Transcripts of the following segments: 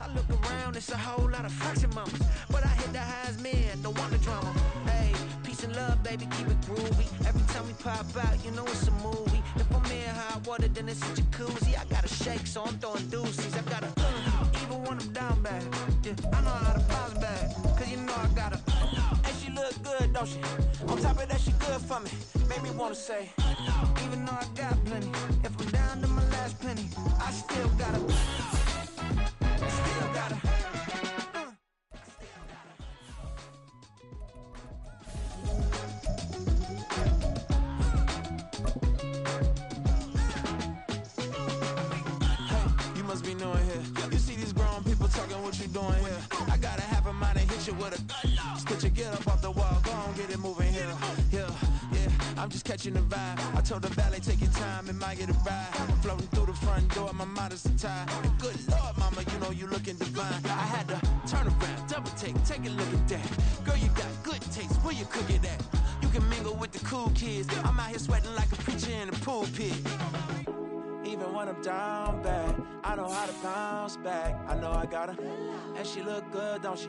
I look around, it's a whole lot of fraction mamas, but I hit the highs, man, don't want the drama. Hey, peace and love, baby, keep it groovy. Every time we pop out, you know it's a movie. If I'm in hot water, then it's a jacuzzi. I gotta shake, so I'm throwing deuces. I gotta even when I'm down bad. Yeah, I know how to bounce back, cause you know I gotta. And she look good, don't she? On top of that, she good for me. Made me wanna say, even though I got plenty, if I'm down to my last penny, I still gotta. I'm just catching the vibe. I told the valet, take your time, it might get a ride. Floating through the front door, my mind is tied. And good Lord, mama, you know you looking divine. I had to turn around, double take a look at that. Girl, you got good taste, where you cook it at? You can mingle with the cool kids. I'm out here sweating like a preacher in a pool pit. Even when I'm down bad, I know how to bounce back. I know I got her, and she look good, don't she?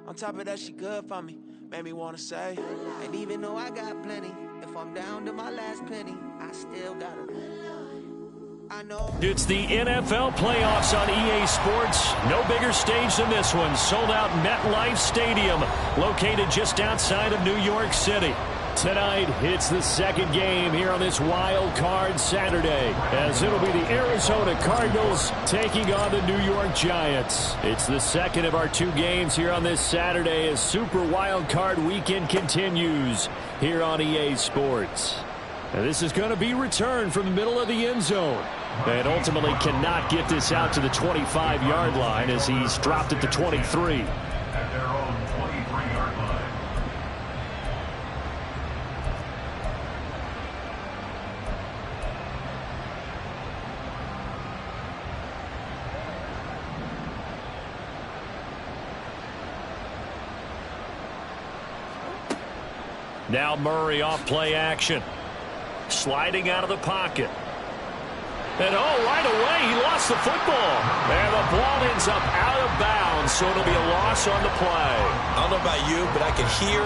On top of that, she good for me. Made me wanna say, and even though I got plenty, if I'm down to my last penny, I still gotta. I know. It's the NFL playoffs on EA Sports. No bigger stage than this one. Sold out MetLife Stadium, located just outside of New York City. Tonight, it's the second game here on this wild card Saturday, as it'll be the Arizona Cardinals taking on the New York Giants. It's the second of our two games here on this Saturday as Super Wild Card Weekend continues here on EA Sports. And this is going to be returned from the middle of the end zone. And ultimately cannot get this out to the 25-yard line as he's dropped at the 23. At their own 23-yard line. Now Murray off play action. Sliding out of the pocket. And right away, he lost the football. And the ball ends up out of bounds, so it'll be a loss on the play. I don't know about you, but I can hear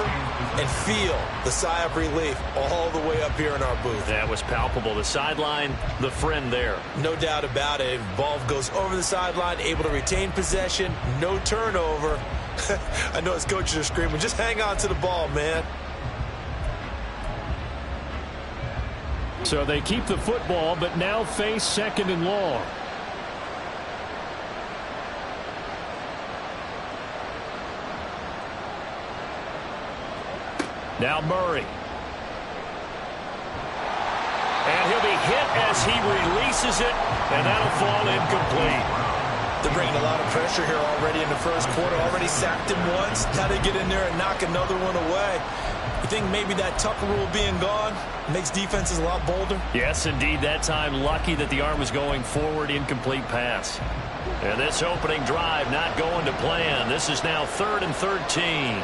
and feel the sigh of relief all the way up here in our booth. That was palpable. The sideline, the friend there. No doubt about it. Ball goes over the sideline, able to retain possession, no turnover. I know his coaches are screaming, just hang on to the ball, man. So they keep the football, but now face second and long. Now Murray. And he'll be hit as he releases it, and that'll fall incomplete. They're bringing a lot of pressure here already in the first quarter. Already sacked him once. Now they get in there and knock another one away. You think maybe that Tucker rule being gone makes defenses a lot bolder? Yes, indeed. That time, lucky that the arm was going forward, incomplete pass. And this opening drive not going to plan. This is now 3rd and 13.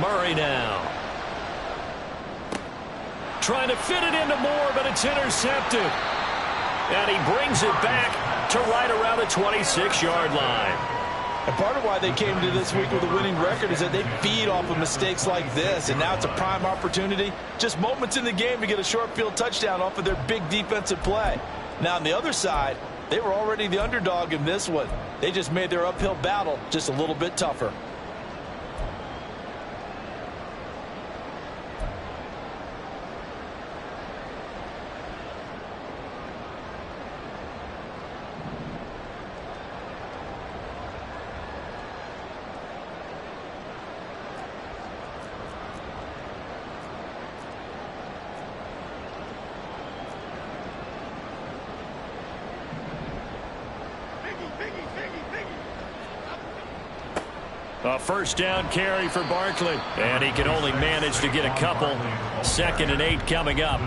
Murray now. Trying to fit it into Moore, but it's intercepted. And he brings it back to right around the 26-yard line. And part of why they came to this week with a winning record is that they feed off of mistakes like this. And now it's a prime opportunity. Just moments in the game to get a short field touchdown off of their big defensive play. Now on the other side, they were already the underdog in this one. They just made their uphill battle just a little bit tougher. A first down carry for Barkley. And he can only manage to get a couple. 2nd and 8 coming up.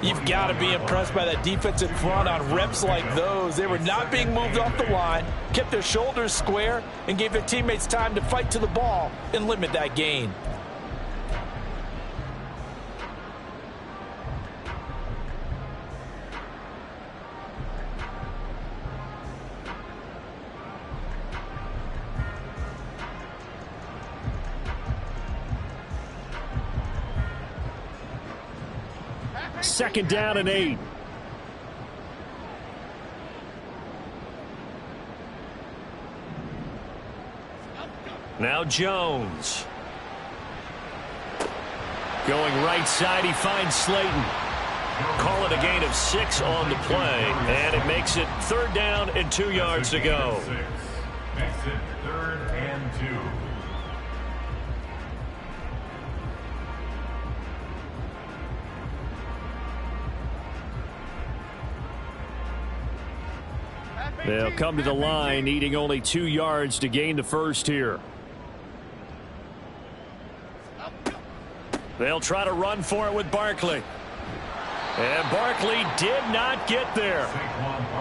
You've got to be impressed by that defensive front on reps like those. They were not being moved off the line, kept their shoulders square, and gave their teammates time to fight to the ball and limit that gain. 2nd down and 8. Now Jones. Going right side, he finds Slayton. Call it a gain of 6 on the play, and it makes it 3rd down and 2 yards to go. Makes it 3rd and 2. They'll come to the line, needing only 2 yards to gain the first here. They'll try to run for it with Barkley. And Barkley did not get there.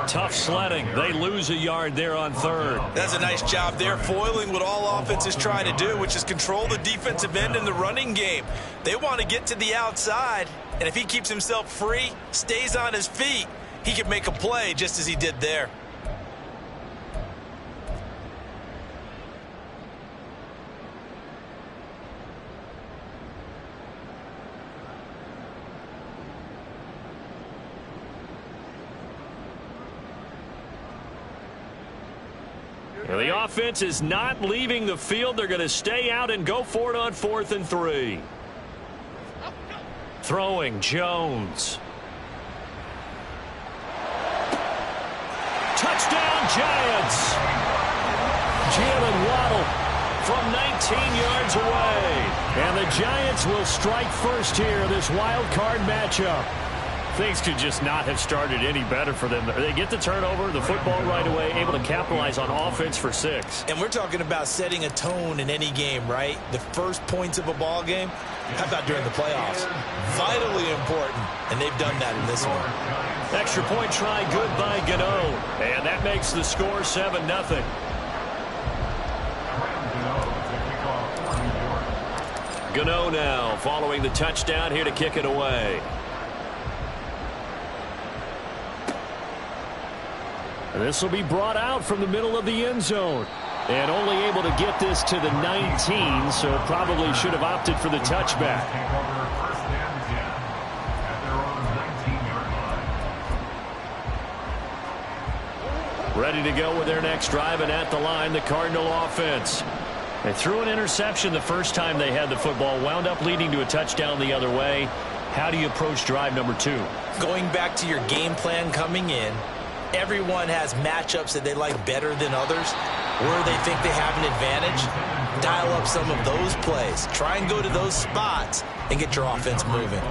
Tough sledding. They lose a yard there on 3rd. That's a nice job there, foiling what all offense is trying to do, which is control the defensive end in the running game. They want to get to the outside, and if he keeps himself free, stays on his feet, he can make a play just as he did there. The offense is not leaving the field. They're going to stay out and go for it on 4th and 3. Throwing Jones. Touchdown Giants. Jalen Waddle from 19 yards away. And the Giants will strike first here, this wild card matchup. Things could just not have started any better for them. They get the turnover, the football right away, able to capitalize on offense for 6. And we're talking about setting a tone in any game, right? The first points of a ball game, how about during the playoffs? Vitally important, and they've done that in this one. Extra point try good by Gano, and that makes the score 7-0. Gano now following the touchdown here to kick it away. And this will be brought out from the middle of the end zone. And only able to get this to the 19, so probably should have opted for the touchback. Ready to go with their next drive, and at the line, the Cardinal offense. They threw an interception the first time they had the football, wound up leading to a touchdown the other way. How do you approach drive number 2? Going back to your game plan coming in, everyone has matchups that they like better than others, where they think they have an advantage. Dial up some of those plays. Try and go to those spots and get your offense moving.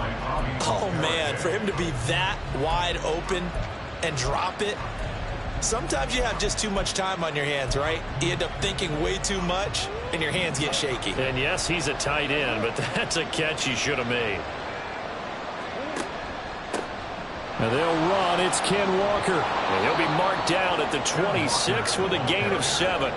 Oh, man, for him to be that wide open and drop it, sometimes you have just too much time on your hands, right? You end up thinking way too much, and your hands get shaky. And, yes, he's a tight end, but that's a catch he should have made. Now they'll run. It's Ken Walker. And he'll be marked down at the 26 with a gain of 7.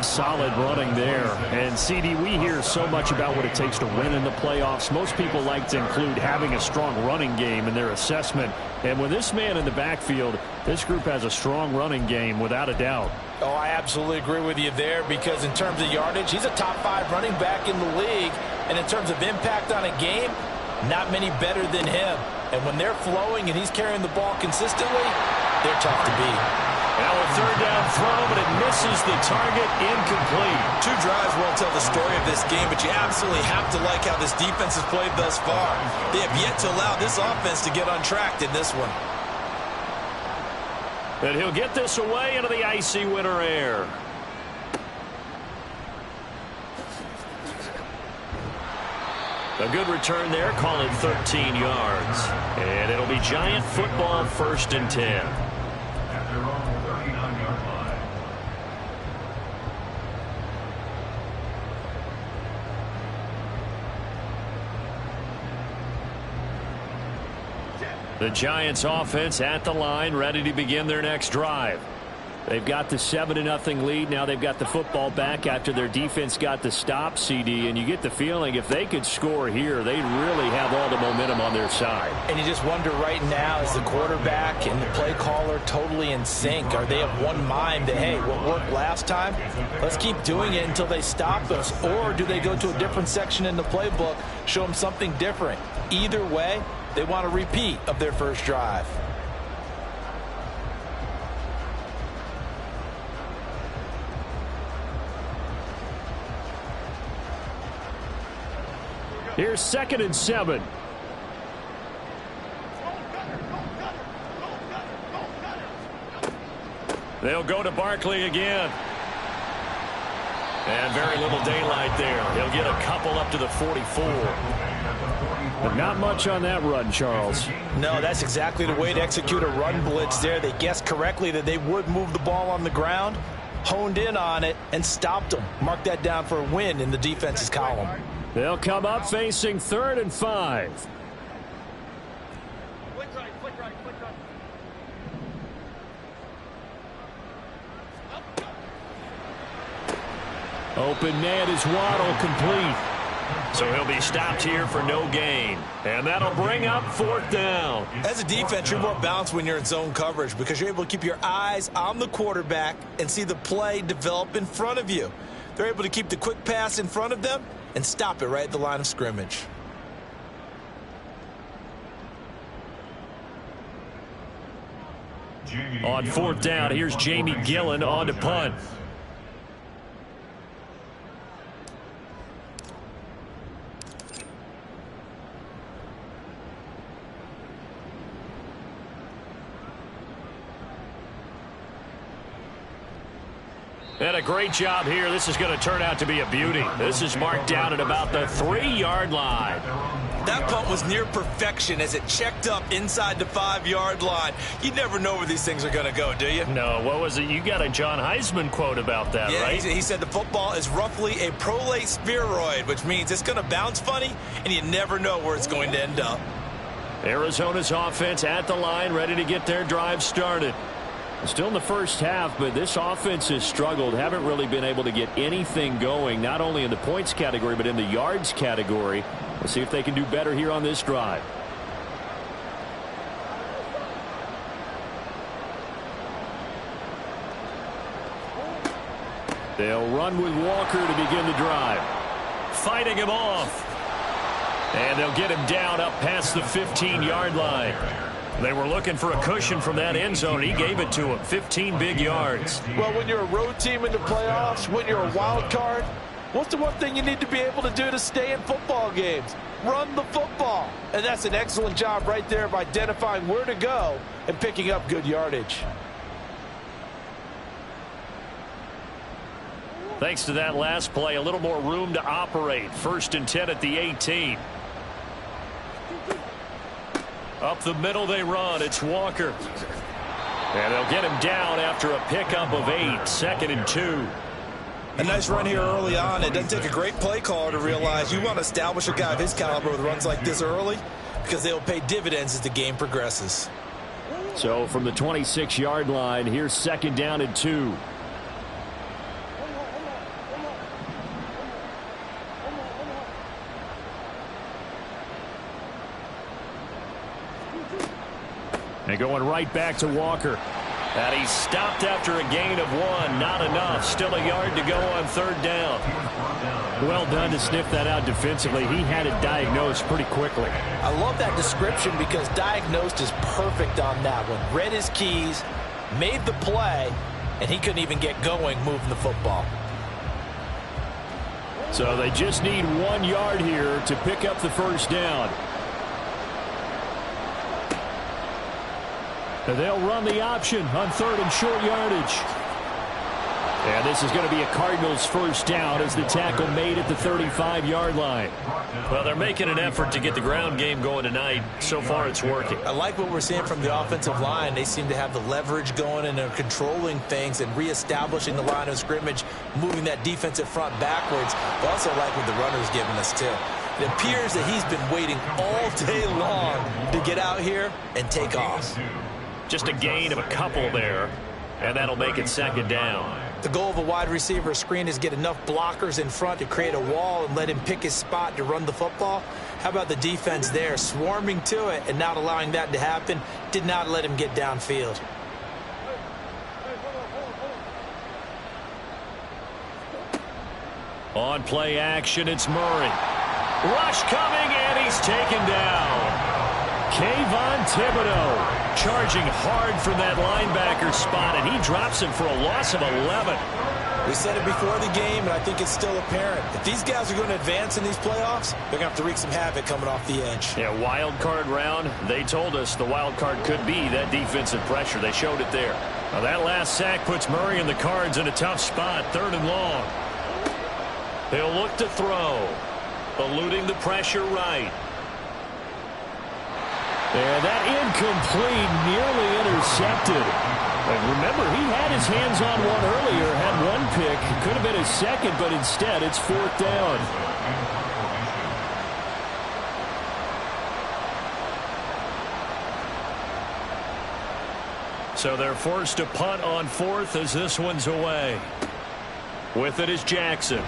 Solid running there. And, CD, we hear so much about what it takes to win in the playoffs. Most people like to include having a strong running game in their assessment. And with this man in the backfield, this group has a strong running game without a doubt. Oh, I absolutely agree with you there, because in terms of yardage, he's a top 5 running back in the league. And in terms of impact on a game, not many better than him. And when they're flowing and he's carrying the ball consistently, they're tough to beat. Now a 3rd down throw, but it misses the target, incomplete. 2 drives won't tell the story of this game, but you absolutely have to like how this defense has played thus far. They have yet to allow this offense to get untracked in this one. And he'll get this away into the icy winter air. A good return there, call it 13 yards. And it'll be Giant football, 1st and 10. At their own 39-yard line. The Giants offense at the line, ready to begin their next drive. They've got the 7-0 lead. Now they've got the football back after their defense got the stop, CD. And you get the feeling if they could score here, they'd really have all the momentum on their side. And you just wonder right now, is the quarterback and the play caller totally in sync? Are they of one mind that, hey, what worked last time, let's keep doing it until they stop us? Or do they go to a different section in the playbook, show them something different? Either way, They want a repeat of their first drive. Here's 2nd and 7. They'll go to Barkley again. And very little daylight there. He'll get a couple up to the 44. But not much on that run, Charles. No, that's exactly the way to execute a run blitz there. They guessed correctly that they would move the ball on the ground, honed in on it, and stopped them. Mark that down for a win in the defense's column. They'll come up facing 3rd and 5. Open man is Waddle, complete. So he'll be stopped here for no gain. And that'll bring up 4th down. As a defense, you're more balanced when you're in zone coverage because you're able to keep your eyes on the quarterback and see the play develop in front of you. They're able to keep the quick pass in front of them and stop it right at the line of scrimmage. On 4th down, here's Jamie Gillen on to punt. And a great job here. This is going to turn out to be a beauty. This is marked down at about the 3-yard line. That punt was near perfection as it checked up inside the 5-yard line. You never know where these things are going to go, do you? No, what was it? You got a John Heisman quote about that, yeah, right? He said the football is roughly a prolate spheroid, which means it's going to bounce funny, and you never know where it's going to end up. Arizona's offense at the line, ready to get their drive started. Still in the first half, but this offense has struggled. Haven't really been able to get anything going, not only in the points category, but in the yards category. Let's see if they can do better here on this drive. They'll run with Walker to begin the drive. Fighting him off. And they'll get him down up past the 15-yard line. They were looking for a cushion from that end zone. He gave it to him. 15 big yards. Well, when you're a road team in the playoffs, when you're a wild card, what's the one thing you need to be able to do to stay in football games? Run the football. And that's an excellent job right there of identifying where to go and picking up good yardage. Thanks to that last play, a little more room to operate. 1st and 10 at the 18. Up the middle they run. It's Walker. And they'll get him down after a pickup of 8. 2nd and 2. A nice run here early on. It doesn't take a great play caller to realize you want to establish a guy of his caliber with runs like this early because they'll pay dividends as the game progresses. So from the 26-yard line, here's 2nd down and 2. And going right back to Walker. And he's stopped after a gain of 1. Not enough. Still a yard to go on 3rd down. Well done to sniff that out defensively. He had it diagnosed pretty quickly. I love that description because diagnosed is perfect on that one. Read his keys, made the play, and he couldn't even get going moving the football. So they just need 1 yard here to pick up the 1st down. And they'll run the option on 3rd and short yardage. And this is going to be a Cardinals 1st down as the tackle made at the 35-yard line. Well, they're making an effort to get the ground game going tonight. So far, it's working. I like what we're seeing from the offensive line. They seem to have the leverage going, and they're controlling things and reestablishing the line of scrimmage, moving that defensive front backwards. But also like what the runner's giving us, too. It appears that he's been waiting all day long to get out here and take off. Just a gain of a couple there, and that'll make it 2nd down. The goal of a wide receiver screen is get enough blockers in front to create a wall and let him pick his spot to run the football. How about the defense there, swarming to it and not allowing that to happen? Did not let him get downfield. On play action, it's Murray. Rush coming, and he's taken down. Kayvon Thibodeau charging hard from that linebacker spot, and he drops him for a loss of 11. We said it before the game, and I think it's still apparent. If these guys are going to advance in these playoffs, they're going to have to wreak some havoc coming off the edge. Yeah, wild card round. They told us the wild card could be that defensive pressure. They showed it there. Now that last sack puts Murray and the Cards in a tough spot, 3rd and long. He'll look to throw, eluding the pressure right. And that incomplete, nearly intercepted. And remember, he had his hands on one earlier, had one pick. Could have been his second, but instead it's 4th down. So they're forced to punt on 4th as this one's away. With it is Jackson.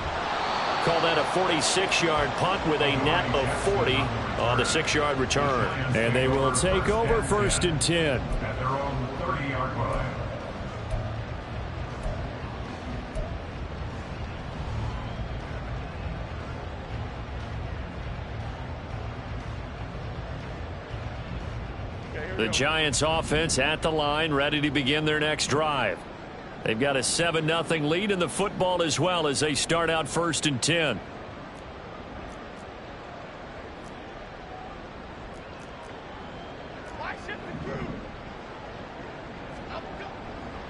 Call that a 46-yard punt with a net of 40 on the 6-yard return. And they will take over 1st and 10. At their own 30-yard line. The Giants offense at the line, ready to begin their next drive. They've got a 7-0 lead in the football as well as they start out 1st and 10.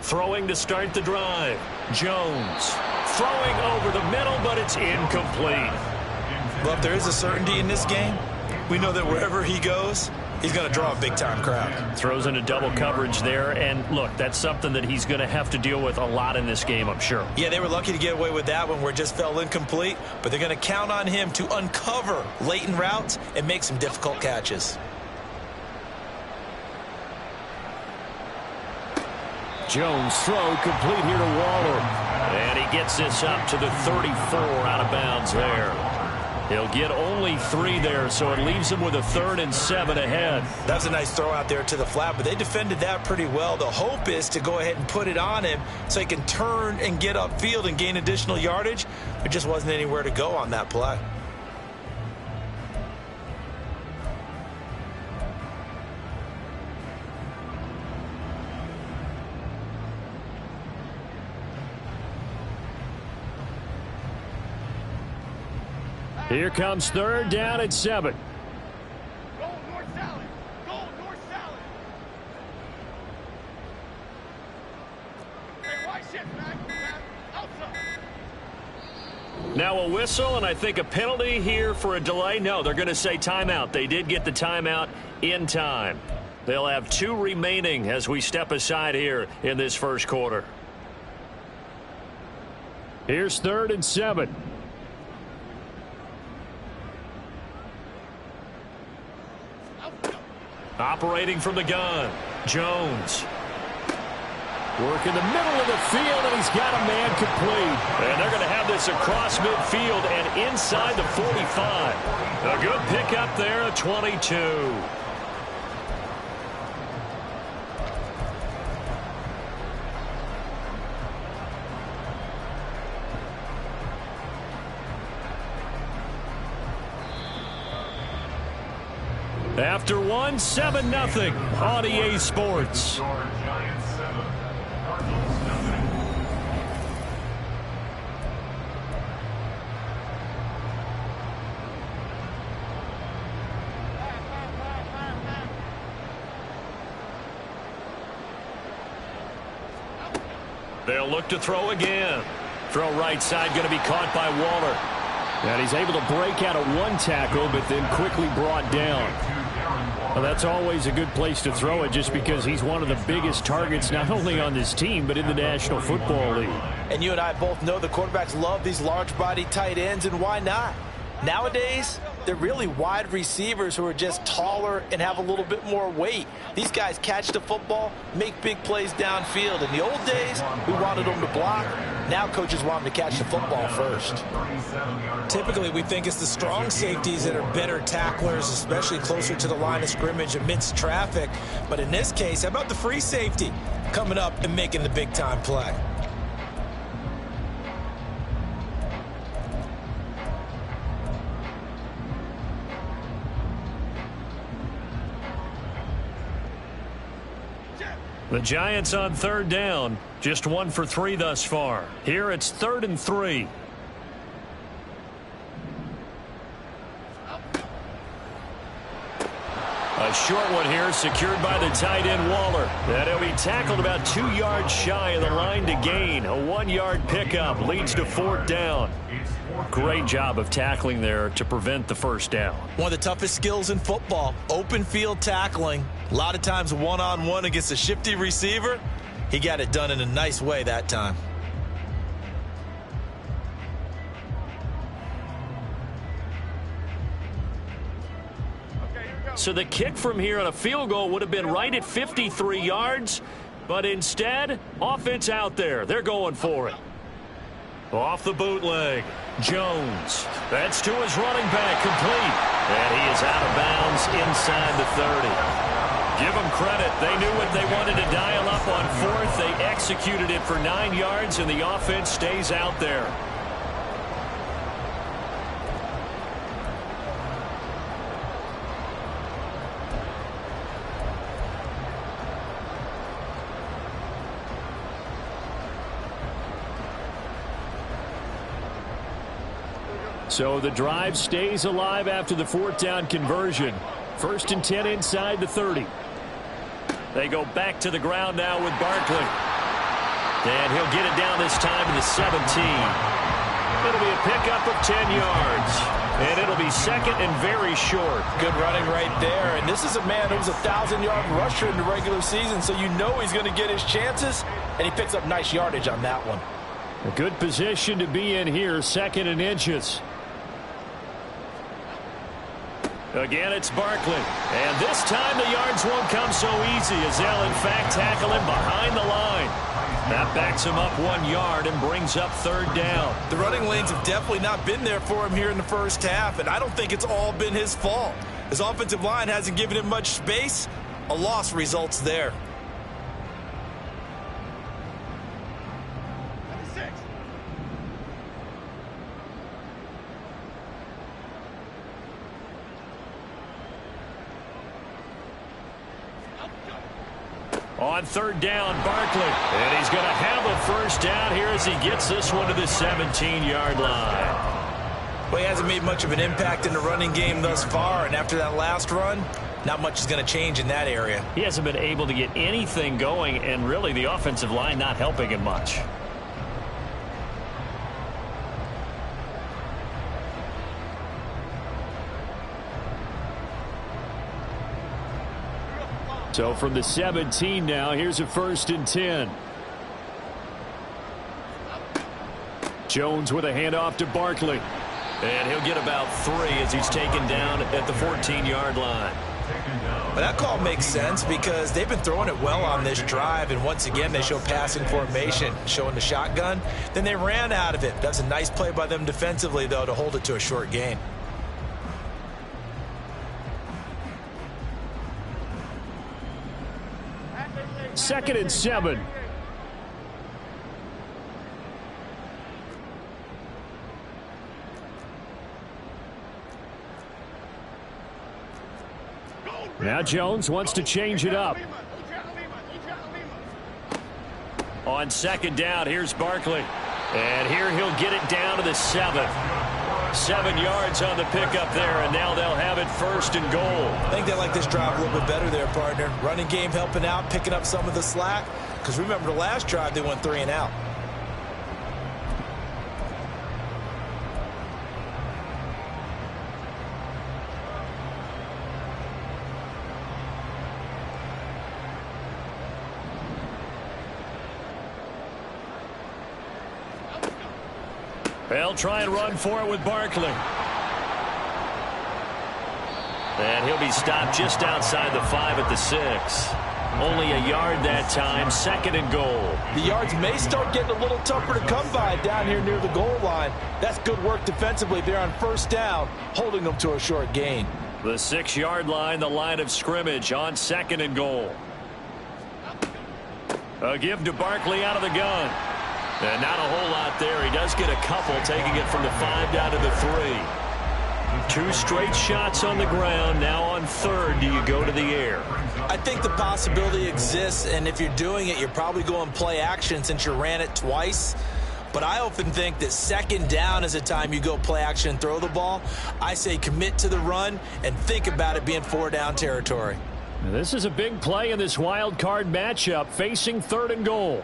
Throwing to start the drive. Jones throwing over the middle, but it's incomplete. Well, if there is a certainty in this game, we know that wherever he goes, he's going to draw a big-time crowd. Throws into double coverage there, and look, that's something that he's going to have to deal with a lot in this game, I'm sure. Yeah, they were lucky to get away with that one where it just fell incomplete, but they're going to count on him to uncover latent routes and make some difficult catches. Jones throw complete here to Waller. And he gets this up to the 34 out of bounds there. He'll get only 3 there, so it leaves him with a 3rd and 7 ahead. That was a nice throw out there to the flat, but they defended that pretty well. The hope is to go ahead and put it on him so he can turn and get upfield and gain additional yardage. There just wasn't anywhere to go on that play. Here comes 3rd down at 7. Go north salad. Go north salad. Hey, why shift back? Outside. Now a whistle and I think a penalty here for a delay. No, they're going to say timeout. They did get the timeout in time. They'll have 2 remaining as we step aside here in this first quarter. Here's 3rd and 7. Operating from the gun, Jones. Work in the middle of the field, and he's got a man complete. And they're going to have this across midfield and inside the 45. A good pickup there, a 22. After 1, 7-0 on EA Sports. Giants 7, Cardinals nothing. They'll look to throw again. Throw right side, going to be caught by Waller. And he's able to break out of 1 tackle, but then quickly brought down. Well, that's always a good place to throw it just because he's one of the biggest targets not only on this team but in the National Football League. And you and I both know the quarterbacks love these large-body tight ends, and why not? Nowadays, they're really wide receivers who are just taller and have a little bit more weight. These guys catch the football, make big plays downfield. In the old days, we wanted them to block. Now coaches want them to catch the football first. Typically, we think it's the strong safeties that are better tacklers, especially closer to the line of scrimmage amidst traffic. But in this case, how about the free safety coming up and making the big-time play? The Giants on third down, just 1 for 3 thus far. Here it's 3rd and 3. A short one here, secured by the tight end Waller. And he'll be tackled about 2 yards shy of the line to gain. A 1-yard pickup leads to 4th down. Great job of tackling there to prevent the first down. One of the toughest skills in football, open field tackling. A lot of times one-on-one against a shifty receiver. He got it done in a nice way that time. So the kick from here on a field goal would have been right at 53 yards, but instead, offense out there. They're going for it. Off the bootleg, Jones. That's to his running back, complete. And he is out of bounds inside the 30. Give them credit. They knew what they wanted to dial up on 4th. They executed it for 9 yards, and the offense stays out there. So the drive stays alive after the 4th down conversion. 1st and 10 inside the 30. They go back to the ground now with Barkley. And he'll get it down this time to the 17. It'll be a pickup of 10 yards. And it'll be 2nd and very short. Good running right there. And this is a man who was a 1,000-yard rusher in the regular season, so you know he's going to get his chances. And he picks up nice yardage on that one. A good position to be in here, 2nd and inches. Again, it's Barkley. And this time the yards won't come so easy as they'll, in fact, tackle him behind the line. That backs him up 1 yard and brings up 3rd down. The running lanes have definitely not been there for him here in the first half, and I don't think it's all been his fault. His offensive line hasn't given him much space. A loss results there. On 3rd down, Barkley. And he's going to have a first down here as he gets this one to the 17-yard line. Well, he hasn't made much of an impact in the running game thus far, and after that last run, not much is going to change in that area. He hasn't been able to get anything going, and really the offensive line not helping him much. So from the 17 now, here's a 1st and 10. Jones with a handoff to Barkley. And he'll get about 3 as he's taken down at the 14-yard line. Well, that call makes sense because they've been throwing it well on this drive, and once again they show passing formation, showing the shotgun. Then they ran out of it. That's a nice play by them defensively, though, to hold it to a short gain. Second and 7. Now Jones wants to change it up. On 2nd down, here's Barkley. And here he'll get it down to the 7. 7 yards on the pickup there, and now they'll have it 1st and goal. I think they like this drive a little bit better there, partner. Running game helping out, picking up some of the slack. Because remember, the last drive they went 3 and out. They'll try and run for it with Barkley. And he'll be stopped just outside the 5 at the 6. Only a yard that time, 2nd and goal. The yards may start getting a little tougher to come by down here near the goal line. That's good work defensively there on 1st down, holding them to a short gain. The 6-yard line, the line of scrimmage on 2nd and goal. A give to Barkley out of the gun. And not a whole lot there. He does get a couple, taking it from the 5 down to the 3. 2 straight shots on the ground. Now on third, do you go to the air? I think the possibility exists, and if you're doing it, you're probably going play action since you ran it twice. But I often think that second down is a time you go play action and throw the ball. I say commit to the run and think about it being 4-down territory. Now this is a big play in this wild card matchup, facing 3rd and goal.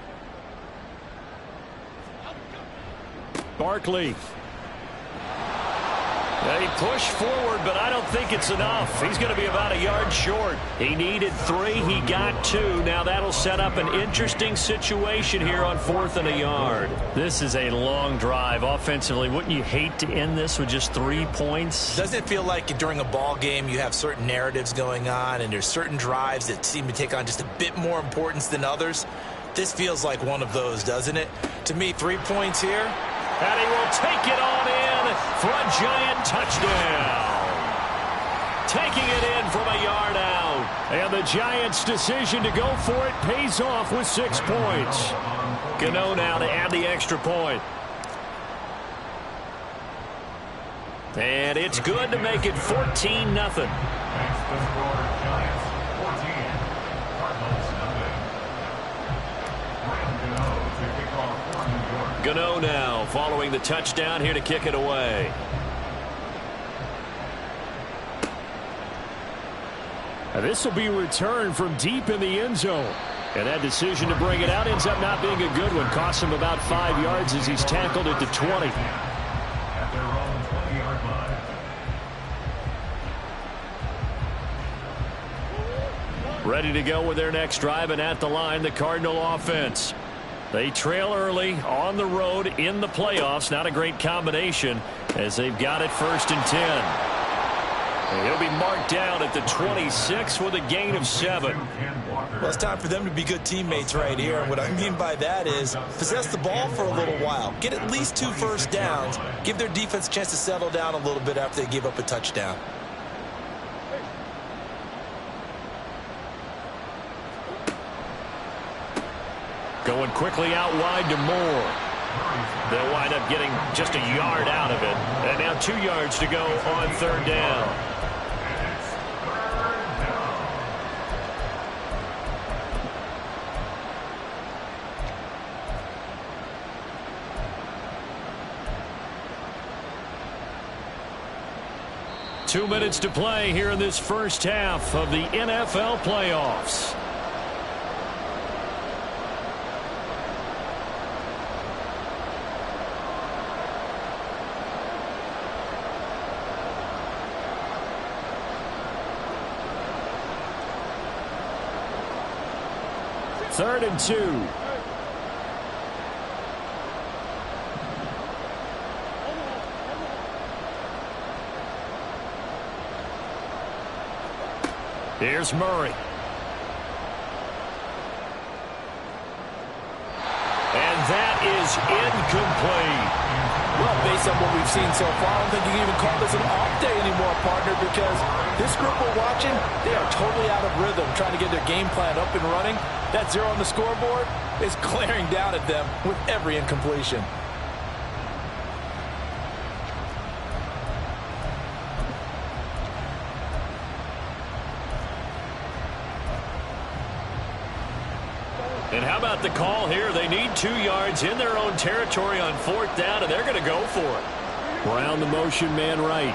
Barkley. They push forward, but I don't think it's enough. He's going to be about a yard short. He needed 3. He got 2. Now that'll set up an interesting situation here on 4th and a yard. This is a long drive offensively. Wouldn't you hate to end this with just 3 points? Doesn't it feel like during a ball game you have certain narratives going on and there's certain drives that seem to take on just a bit more importance than others? This feels like one of those, doesn't it? To me, 3 points here. And he will take it on in for a Giant touchdown. Taking it in from a yard out. And the Giants' decision to go for it pays off with 6 points. Gano now to add the extra point. And it's good to make it 14-0. Next to score, Giants 14, Cardinals nothing. Graham Gano to kick off for New York. Gano now following the touchdown here to kick it away. This will be returned from deep in the end zone. And that decision to bring it out ends up not being a good one. Costs him about 5 yards as he's tackled at the 20. At their own 20-yard line. Ready to go with their next drive, and at the line, the Cardinal offense. They trail early on the road in the playoffs. Not a great combination as they've got it 1st and 10. And he'll be marked down at the 26 with a gain of 7. Well, it's time for them to be good teammates right here. And what I mean by that is possess the ball for a little while. Get at least 2 first downs. Give their defense a chance to settle down a little bit after they give up a touchdown. Going quickly out wide to Moore. They'll wind up getting just a yard out of it. And now 2 yards to go on 3rd down. Two minutes to play here in this first half of the NFL playoffs. Third and 2. Here's Murray. And that is incomplete. Well, based on what we've seen so far, I don't think you can even call this an off day anymore, partner, because this group we're watching, they are totally out of rhythm, trying to get their game plan up and running. That 0 on the scoreboard is glaring down at them with every incompletion. And how about the call here? They need 2 yards in their own territory on 4th down, and they're going to go for it. Brown the motion man right.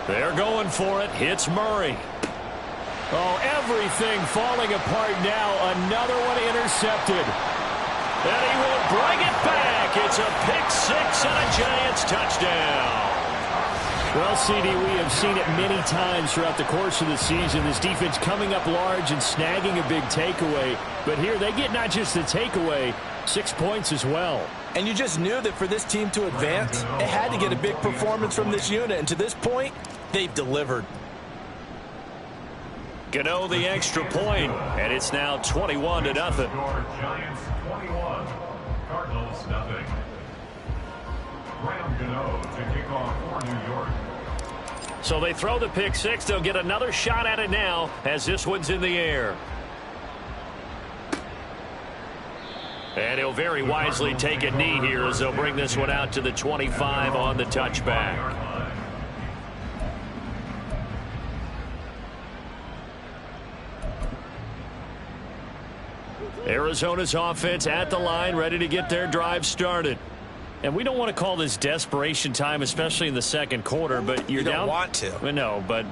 They're going for it. Hits Murray. Oh, everything falling apart now. Another one intercepted. And he will bring it back. It's a pick 6 and a Giants touchdown. Well, CD, we have seen it many times throughout the course of the season. This defense coming up large and snagging a big takeaway. But here they get not just the takeaway, 6 points as well. And you just knew that for this team to advance, it had to get a big performance from this unit. And to this point, they've delivered. Gano the extra point, and it's now 21-0. Giants 21, Cardinals nothing. Graham Gano to kick off for New York. So they throw the pick 6. They'll get another shot at it now as this one's in the air. And he'll very wisely take a knee here as they'll bring this one out to the 25 on the touchback. Arizona's offense at the line, ready to get their drive started. And we don't want to call this desperation time, especially in the second quarter, but you're down. You don't want to. No, but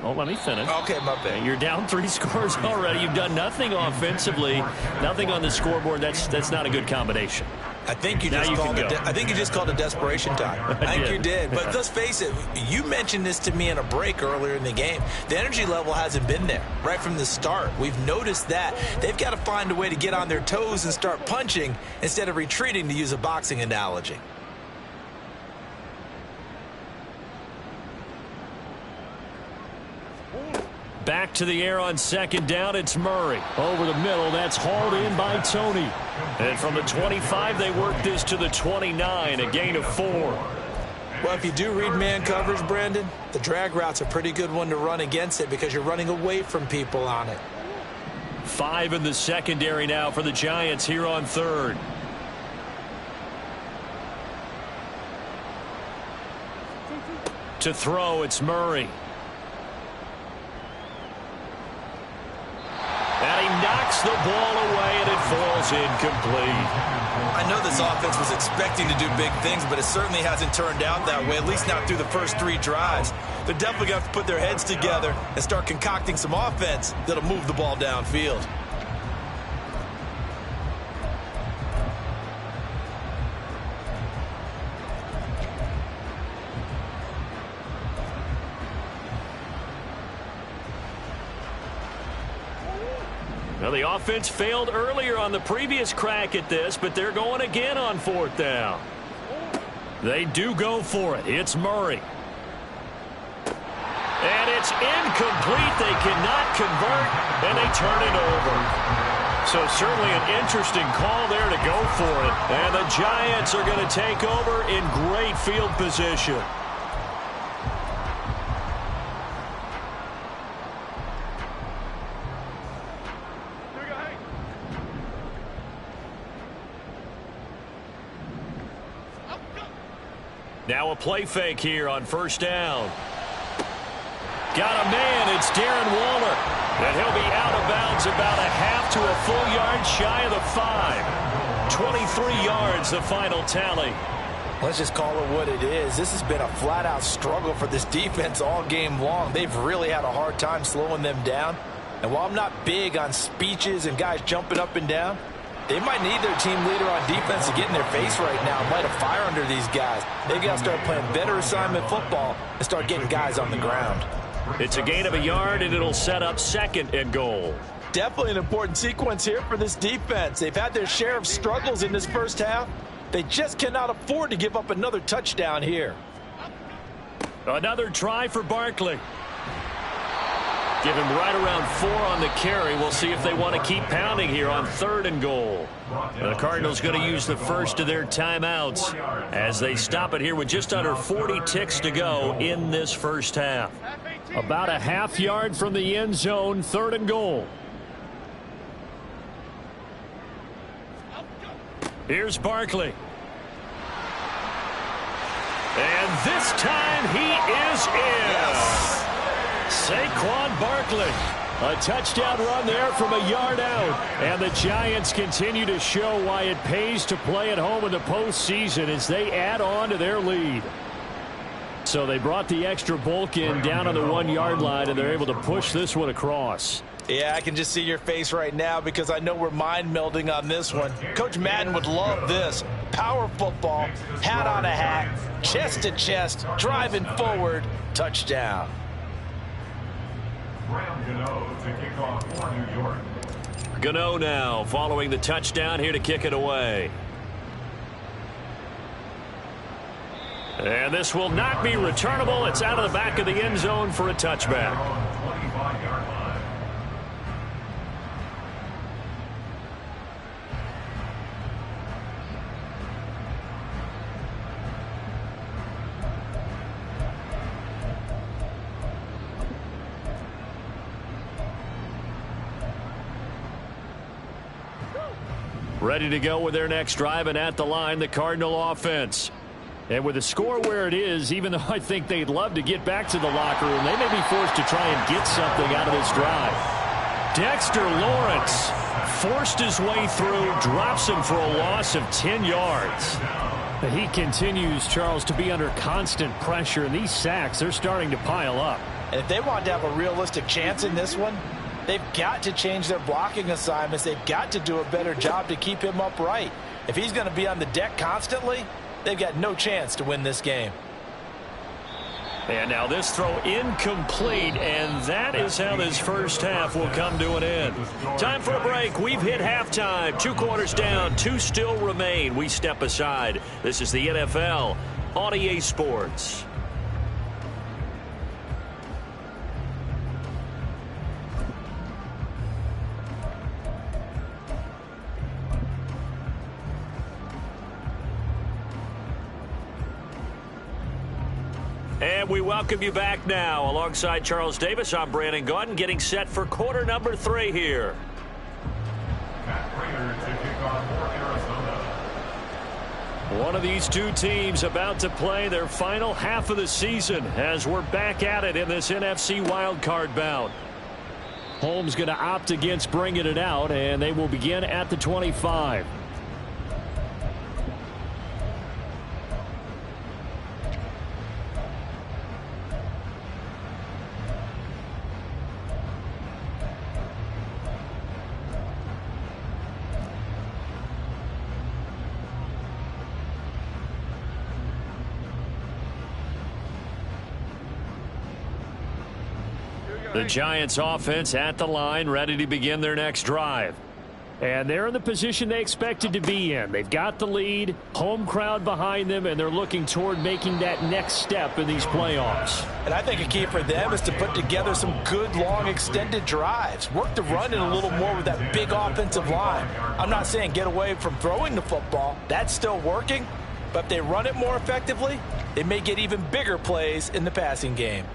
let me finish. Okay, my bad. You're down 3 scores already. You've done nothing offensively, nothing on the scoreboard. That's not a good combination. I think you just called it desperation time. I think you did. But let's face it, you mentioned this to me in a break earlier in the game. The energy level hasn't been there right from the start. We've noticed that. They've got to find a way to get on their toes and start punching instead of retreating, to use a boxing analogy. Back to the air on second down. It's Murray. Over the middle. That's hauled in by Tony. And from the 25, they work this to the 29, a gain of 4. Well, if you do read man coverage, Brandon, the drag route's a pretty good one to run against it because you're running away from people on it. 5 in the secondary now for the Giants here on third. To throw, it's Murray. And he knocks the ball away, and it falls incomplete. I know this offense was expecting to do big things, but it certainly hasn't turned out that way, at least not through the first 3 drives. They're definitely going to have to put their heads together and start concocting some offense that'll move the ball downfield. Well, the offense failed earlier on the previous crack at this, but they're going again on 4th down. They do go for it. It's Murray. And it's incomplete. They cannot convert, and they turn it over. So certainly an interesting call there to go for it. And the Giants are going to take over in great field position. Now a play fake here on 1st down. Got a man. It's Darren Waller. And he'll be out of bounds about a half to a full yard shy of the 5. 23 yards, the final tally. Let's just call it what it is. This has been a flat-out struggle for this defense all game long. They've really had a hard time slowing them down. And while I'm not big on speeches and guys jumping up and down, they might need their team leader on defense to get in their face right now and light a fire under these guys. They've got to start playing better assignment football and start getting guys on the ground. It's a gain of a yard, and it'll set up 2nd and goal. Definitely an important sequence here for this defense. They've had their share of struggles in this first half. They just cannot afford to give up another touchdown here. Another try for Barkley. Give him right around 4 on the carry. We'll see if they want to keep pounding here on 3rd and goal. The Cardinals going to use the first of their timeouts as they stop it here with just under 40 ticks to go in this first half. About a half yard from the end zone, 3rd and goal. Here's Barkley. And this time he is in. Yes. Saquon Barkley. A touchdown run there from a yard out. And the Giants continue to show why it pays to play at home in the postseason as they add on to their lead. So they brought the extra bulk in down on the 1 yard line, and they're able to push this one across. Yeah, I can just see your face right now because I know we're mind melding on this one. Coach Madden would love this. Power football, hat on a hat, chest to chest, driving forward, touchdown. Graham Gano to kick off for New York. Gano now following the touchdown here to kick it away. And this will not be returnable. It's out of the back of the end zone for a touchback. 25-yard line. ready to go with their next drive, and at the line, the Cardinal offense. And with the score where it is, even though I think they'd love to get back to the locker room, they may be forced to try and get something out of this drive. Dexter Lawrence forced his way through, drops him for a loss of 10 yards. He continues, Charles, to be under constant pressure, and these sacks, they're starting to pile up. And if they want to have a realistic chance in this one, they've got to change their blocking assignments. They've got to do a better job to keep him upright. If he's going to be on the deck constantly, they've got no chance to win this game. And now this throw incomplete, and that is how this first half will come to an end. Time for a break. We've hit halftime. 2 quarters down, 2 still remain. We step aside. This is the NFL on EA Sports. And we welcome you back now. Alongside Charles Davis, I'm Brandon Gaudin, getting set for quarter number 3 here. Matt Prater to kick off for Arizona. One of these two teams about to play their final half of the season as we're back at it in this NFC wildcard bout. Home's going to opt against bringing it out, and they will begin at the 25. The Giants offense at the line, ready to begin their next drive. And they're in the position they expected to be in. They've got the lead, home crowd behind them, and they're looking toward making that next step in these playoffs. And I think a key for them is to put together some good, long, extended drives. Work the run in a little more with that big offensive line. I'm not saying get away from throwing the football. That's still working. But if they run it more effectively, they may get even bigger plays in the passing game.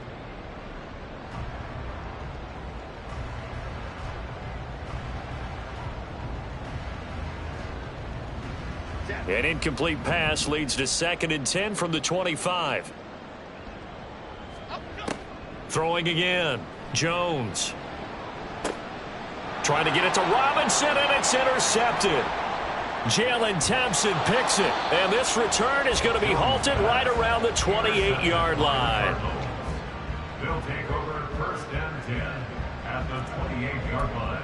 An incomplete pass leads to 2nd and 10 from the 25. Throwing again. Jones. Trying to get it to Robinson, and it's intercepted. Jalen Thompson picks it, and this return is going to be halted right around the 28-yard line. They'll take over 1st and 10 at the 28-yard line.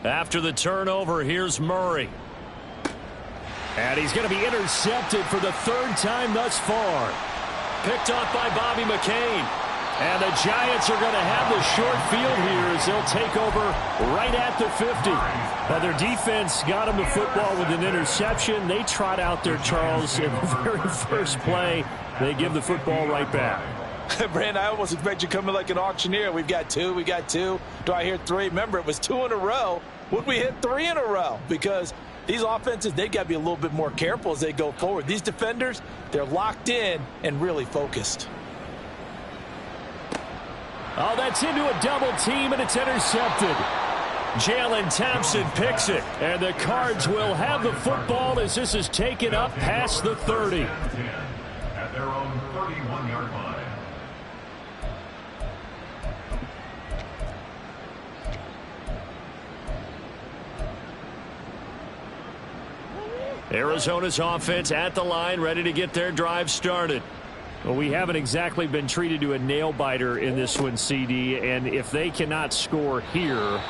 After the turnover, here's Murray. And he's going to be intercepted for the 3rd time thus far. Picked off by Bobby McCain. And the Giants are going to have the short field here as they'll take over right at the 50. Now their defense got them the football with an interception. They trot out there, Charles, in the very first play. They give the football right back. Brand, I almost expect you coming like an auctioneer. We've got 2, we got 2. Do I hear 3? Remember, it was 2 in a row. Would we hit 3 in a row? Because these offenses, they've got to be a little bit more careful as they go forward. These defenders, they're locked in and really focused. Oh, that's into a double team, and it's intercepted. Jalen Thompson picks it, and the Cards will have the football as this is taken up past the 30. At their own 31-yard line. Arizona's offense at the line, ready to get their drive started. Well, we haven't exactly been treated to a nail-biter in this one, CD, and if they cannot score here,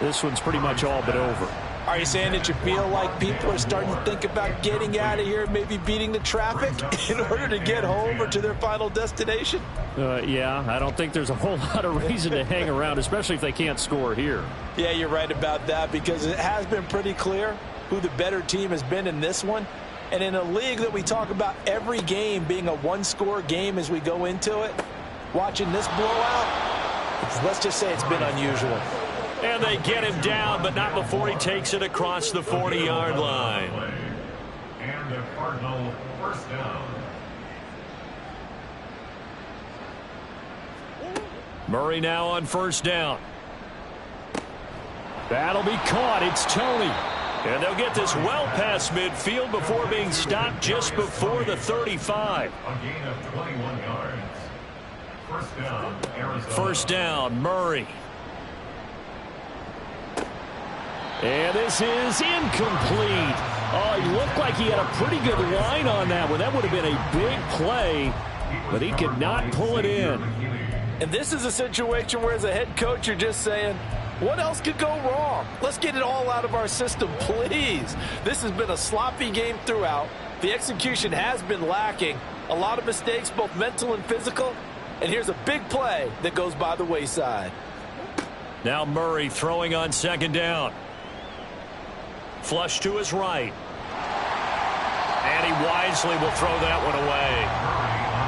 this one's pretty much all but over. Are you saying that you feel like people are starting to think about getting out of here, maybe beating the traffic in order to get home or to their final destination? Yeah, I don't think there's a whole lot of reason to hang around, especially if they can't score here. Yeah, you're right about that, because it has been pretty clear who the better team has been in this one. And in a league that we talk about every game being a one-score game as we go into it, watching this blowout, Let's just say it's been unusual. And they get him down, but not before he takes it across the 40-yard line. And a Cardinal first down. Murray now on first down. That'll be caught. It's Tony. And they'll get this well past midfield before being stopped just before the 35. A gain of 21 yards. First down, Arizona. First down, Murray. And this is incomplete. Oh, he looked like he had a pretty good line on that one. That would have been a big play, but he could not pull it in. And this is a situation where as a head coach you're just saying, what else could go wrong? Let's get it all out of our system, please. This has been a sloppy game throughout. The execution has been lacking. A lot of mistakes, both mental and physical. And here's a big play that goes by the wayside. Now Murray throwing on second down. Flush to his right. And he wisely will throw that one away.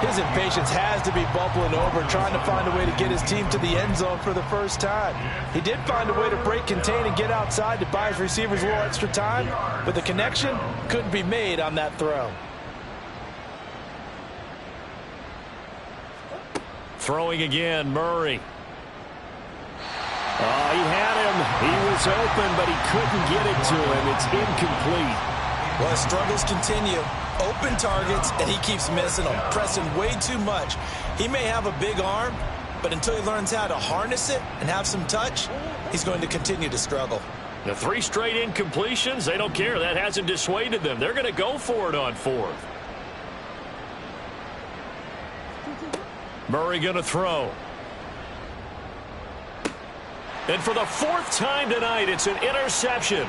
His impatience has to be bubbling over, trying to find a way to get his team to the end zone for the first time. He did find a way to break, contain, and get outside to buy his receivers a little extra time, but the connection couldn't be made on that throw. Throwing again, Murray. He had him. He was open, but he couldn't get it to him. It's incomplete. Well, his struggles continue. Open targets, and he keeps missing them, pressing way too much. He may have a big arm, but until he learns how to harness it and have some touch, he's going to continue to struggle. The 3 straight incompletions, they don't care. That hasn't dissuaded them. They're going to go for it on 4th. Murray going to throw. And for the 4th time tonight, it's an interception.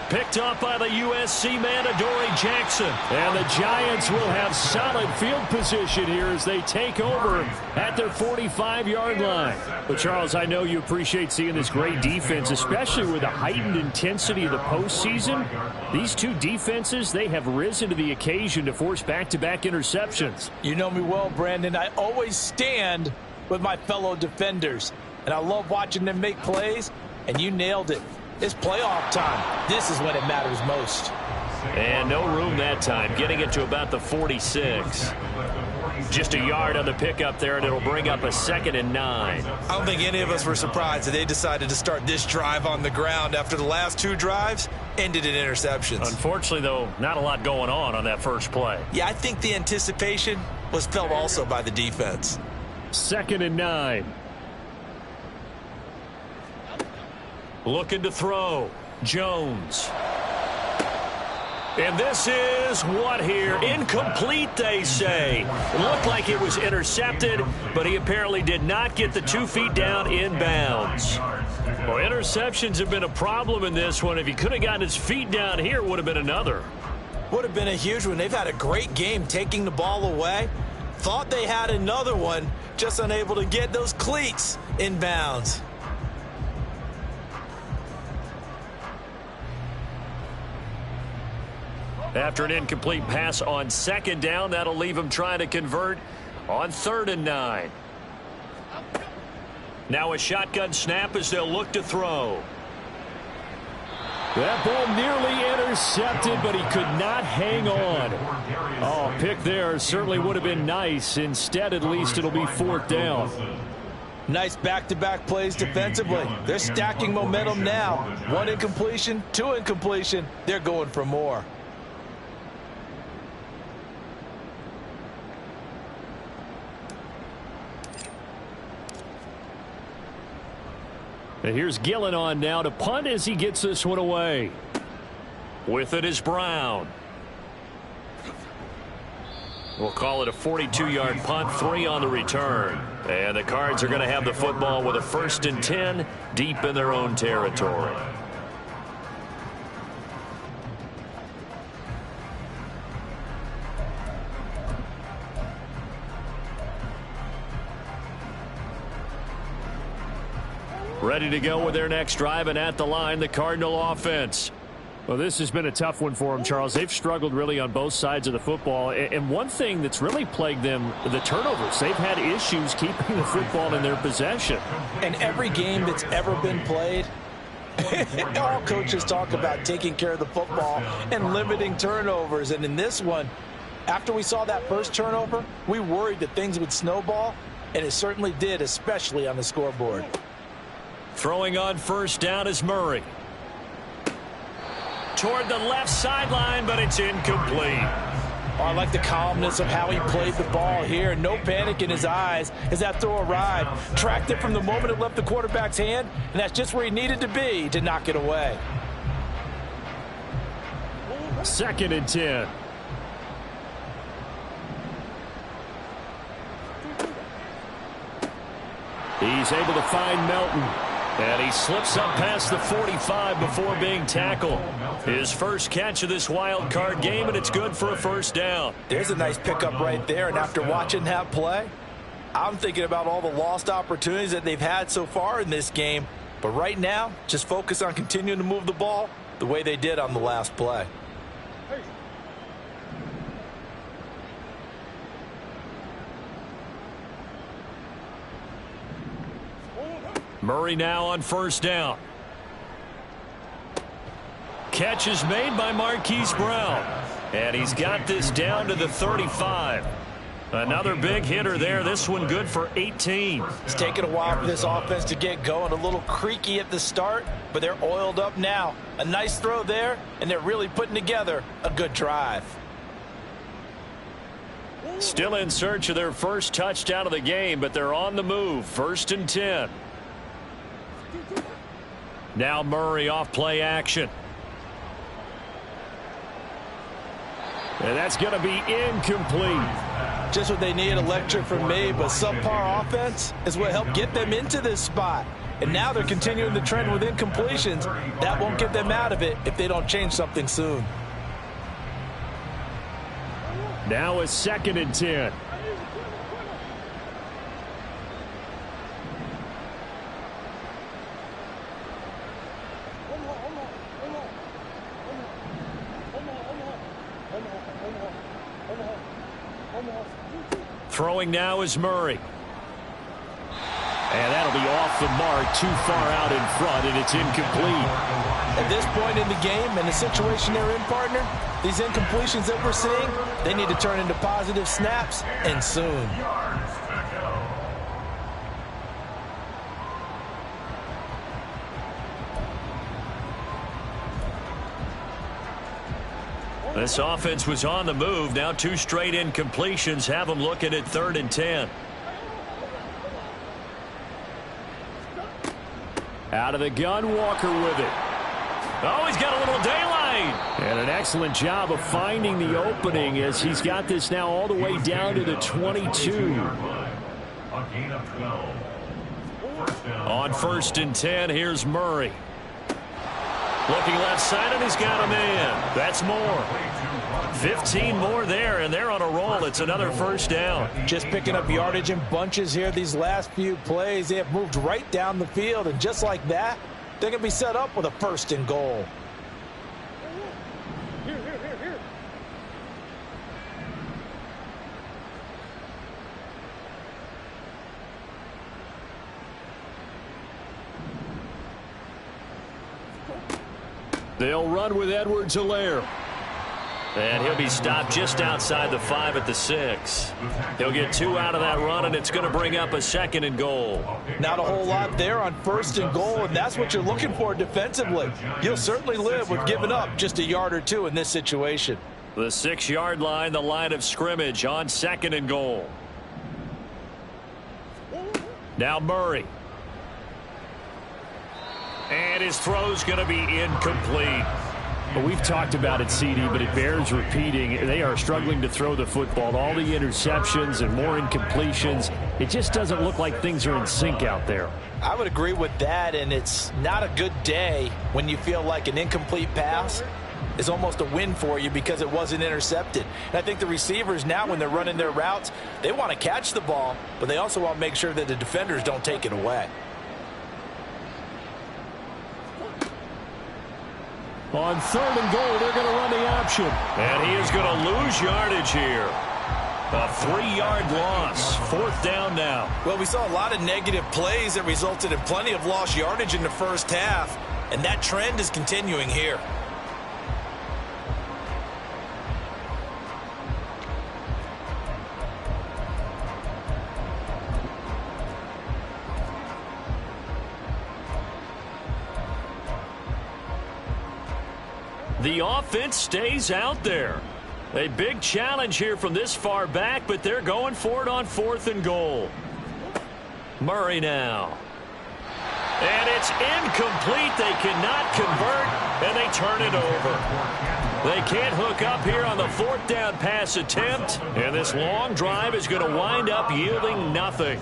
Picked up by the USC man, Adoree Jackson. And the Giants will have solid field position here as they take over at their 45-yard line. But, Charles, I know you appreciate seeing this great defense, especially with the heightened intensity of the postseason. These two defenses, they have risen to the occasion to force back-to-back interceptions. You know me well, Brandon. I always stand with my fellow defenders. And I love watching them make plays, and you nailed it. It's playoff time. This is when it matters most. And no room that time, getting it to about the 46. Just a yard on the pickup there, and it'll bring up a 2nd and 9. I don't think any of us were surprised that they decided to start this drive on the ground after the last 2 drives ended in interceptions. Unfortunately, though, not a lot going on that first play. Yeah, I think the anticipation was felt also by the defense. 2nd and 9. Looking to throw. Jones. And this is what here? Incomplete, they say. It looked like it was intercepted, but he apparently did not get the 2 feet down in bounds. Well, interceptions have been a problem in this one. If he could have gotten his feet down here, it would have been another. Would have been a huge one. They've had a great game taking the ball away. Thought they had another one, just unable to get those cleats in bounds. After an incomplete pass on 2nd down, that'll leave him trying to convert on 3rd and 9. Now a shotgun snap as they'll look to throw. That ball nearly intercepted, but he could not hang on. Oh, pick there certainly would have been nice. Instead, at least it'll be 4th down. Nice back-to-back plays defensively. They're stacking momentum now. 1 incompletion, 2 incompletion. They're going for more. And here's Gillen on now to punt as he gets this one away. With it is Brown. We'll call it a 42-yard punt, 3 on the return. And the Cards are going to have the football with a 1st and 10 deep in their own territory. Ready to go with their next drive, and at the line, the Cardinal offense. Well, this has been a tough one for them, Charles. They've struggled really on both sides of the football. And one thing that's really plagued them, the turnovers. They've had issues keeping the football in their possession. And every game that's ever been played, all coaches talk about taking care of the football and limiting turnovers. And in this one, after we saw that first turnover, we worried that things would snowball, and it certainly did, especially on the scoreboard. Throwing on first down is Murray. Toward the left sideline, but it's incomplete. Oh, I like the calmness of how he played the ball here. No panic in his eyes as that throw arrived. Tracked it from the moment it left the quarterback's hand, and that's just where he needed to be to knock it away. 2nd and 10. He's able to find Melton. And he slips up past the 45 before being tackled. His first catch of this wild card game, and it's good for a first down. There's a nice pickup right there, and after watching that play, I'm thinking about all the lost opportunities that they've had so far in this game. But right now, just focus on continuing to move the ball the way they did on the last play. Murray now on first down. Catch is made by Marquise Brown. And he's got this down to the 35. Another big hitter there. This one good for 18. It's taken a while for this offense to get going. A little creaky at the start, but they're oiled up now. A nice throw there, and they're really putting together a good drive. Still in search of their first touchdown of the game, but they're on the move. 1st and 10. Now Murray off play action. And that's going to be incomplete. Just what they need, a lecture from me, but subpar offense is what helped get them into this spot. And now they're continuing the trend with incompletions. That won't get them out of it if they don't change something soon. Now it's 2nd and 10. Throwing now is Murray. And that'll be off the mark, too far out in front, and it's incomplete. At this point in the game and the situation they're in, partner, these incompletions that we're seeing, they need to turn into positive snaps, and soon. This offense was on the move. Now 2 straight incompletions have them looking at 3rd and 10. Out of the gun, Walker with it. Oh, he's got a little daylight. And an excellent job of finding the opening as he's got this now all the way down to the 22. On 1st and 10, here's Murray. Looking left side, and he's got him in. That's more. 15 more there, and they're on a roll. It's another first down. Just picking up yardage in bunches here these last few plays. They have moved right down the field, and just like that, they're going to be set up with a 1st and goal. They'll run with Edwards-Helaire. And he'll be stopped just outside the 5 at the 6. He'll get 2 out of that run, and it's going to bring up a 2nd and goal. Not a whole lot there on 1st and goal, and that's what you're looking for defensively. You'll certainly live with giving up just a yard or 2 in this situation. The 6-yard line, the line of scrimmage on 2nd and goal. Now Murray. And his throw's going to be incomplete. Well, we've talked about it, CD, but it bears repeating. They are struggling to throw the football. All the interceptions and more incompletions. It just doesn't look like things are in sync out there. I would agree with that, and it's not a good day when you feel like an incomplete pass is almost a win for you because it wasn't intercepted. And I think the receivers now, when they're running their routes, they want to catch the ball, but they also want to make sure that the defenders don't take it away. On 3rd and goal, they're going to run the option. And he is going to lose yardage here. A 3-yard loss. 4th down now. Well, we saw a lot of negative plays that resulted in plenty of lost yardage in the first half, and that trend is continuing here. The offense stays out there. A big challenge here from this far back, but they're going for it on 4th and goal. Murray now. And it's incomplete. They cannot convert, and they turn it over. They can't hook up here on the 4th down pass attempt, and this long drive is going to wind up yielding nothing.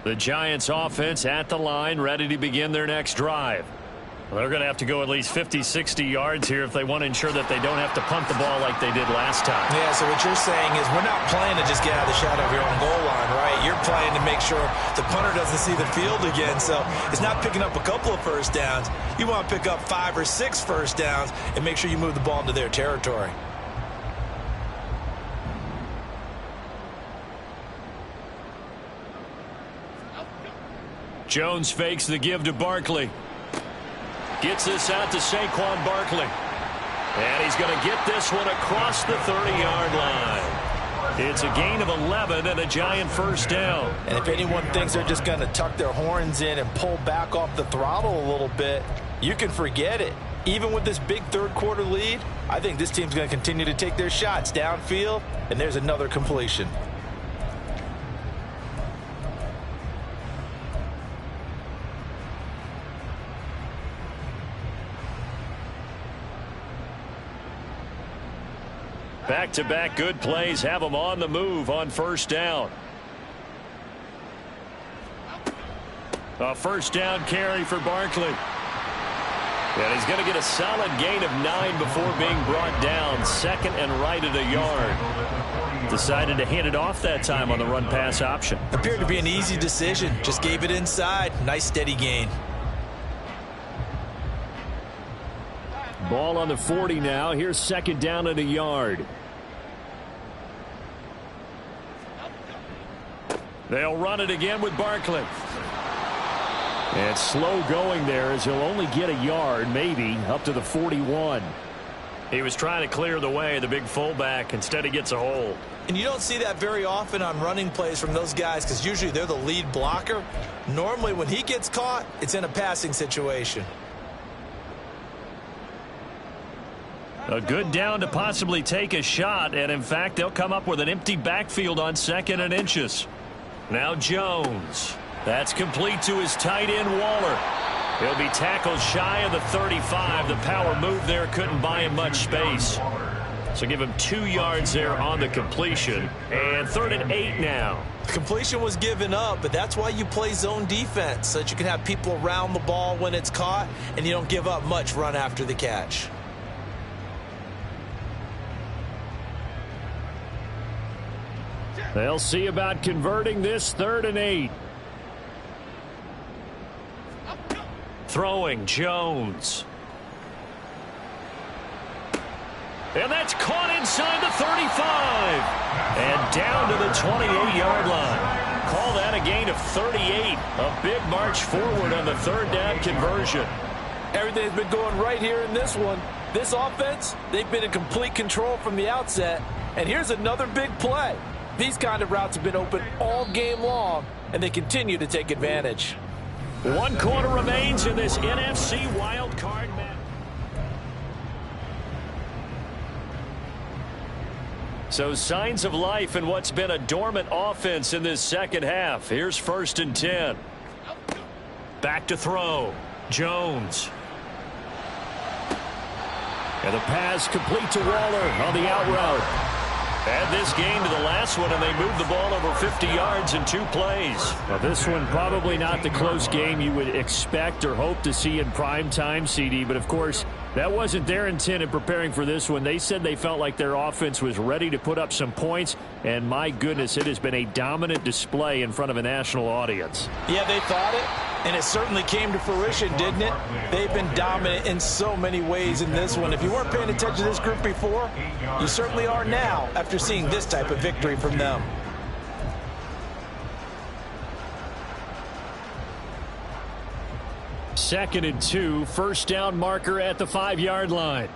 The Giants offense at the line, ready to begin their next drive. They're going to have to go at least 50, 60 yards here if they want to ensure that they don't have to punt the ball like they did last time. Yeah, so what you're saying is we're not playing to just get out of the shadow of your own goal line, right? You're playing to make sure the punter doesn't see the field again. So it's not picking up a couple of first downs. You want to pick up 5 or 6 first downs and make sure you move the ball into their territory. Jones fakes the give to Barkley. Gets this out to Saquon Barkley. And he's going to get this one across the 30-yard line. It's a gain of 11 and a Giant first down. And if anyone thinks they're just going to tuck their horns in and pull back off the throttle a little bit, you can forget it. Even with this big third-quarter lead, I think this team's going to continue to take their shots downfield, and there's another completion. Back-to-back good plays have them on the move on first down. A first down carry for Barkley. And he's going to get a solid gain of 9 before being brought down. 2nd and right at a yard. Decided to hand it off that time on the run-pass option. Appeared to be an easy decision. Just gave it inside. Nice steady gain. Ball on the 40 now. Here's 2nd down at a yard. They'll run it again with Barkley. And slow going there as he'll only get a yard, maybe, up to the 41. He was trying to clear the way, the big fullback. Instead, he gets a hold. And you don't see that very often on running plays from those guys because usually they're the lead blocker. Normally, when he gets caught, it's in a passing situation. A good down to possibly take a shot, and in fact, they'll come up with an empty backfield on 2nd and inches. Now Jones. That's complete to his tight end, Waller. He'll be tackled shy of the 35. The power move there couldn't buy him much space. So give him 2 yards there on the completion. And 3rd and 8 now. The completion was given up, but that's why you play zone defense, so that you can have people around the ball when it's caught, and you don't give up much run after the catch. They'll see about converting this 3rd and 8. Throwing Jones. And that's caught inside the 35. And down to the 28-yard line. Call that a gain of 38. A big march forward on the 3rd down conversion. Everything's been going right here in this one. This offense, they've been in complete control from the outset. And here's another big play. These kind of routes have been open all game long, and they continue to take advantage. 1 quarter remains in this NFC wild card match. So signs of life in what's been a dormant offense in this second half. Here's 1st and 10. Back to throw. Jones. And the pass complete to Waller on the out route. Add this game to the last one, and they moved the ball over 50 yards in 2 plays. Now, this one probably not the close game you would expect or hope to see in prime time, CD. But, of course, That wasn't their intent in preparing for this one. They said they felt like their offense was ready to put up some points, and my goodness, it has been a dominant display in front of a national audience. Yeah, they thought it, and it certainly came to fruition, didn't it? They've been dominant in so many ways in this one. If you weren't paying attention to this group before, you certainly are now after seeing this type of victory from them. Second and 2, first down marker at the 5-yard line.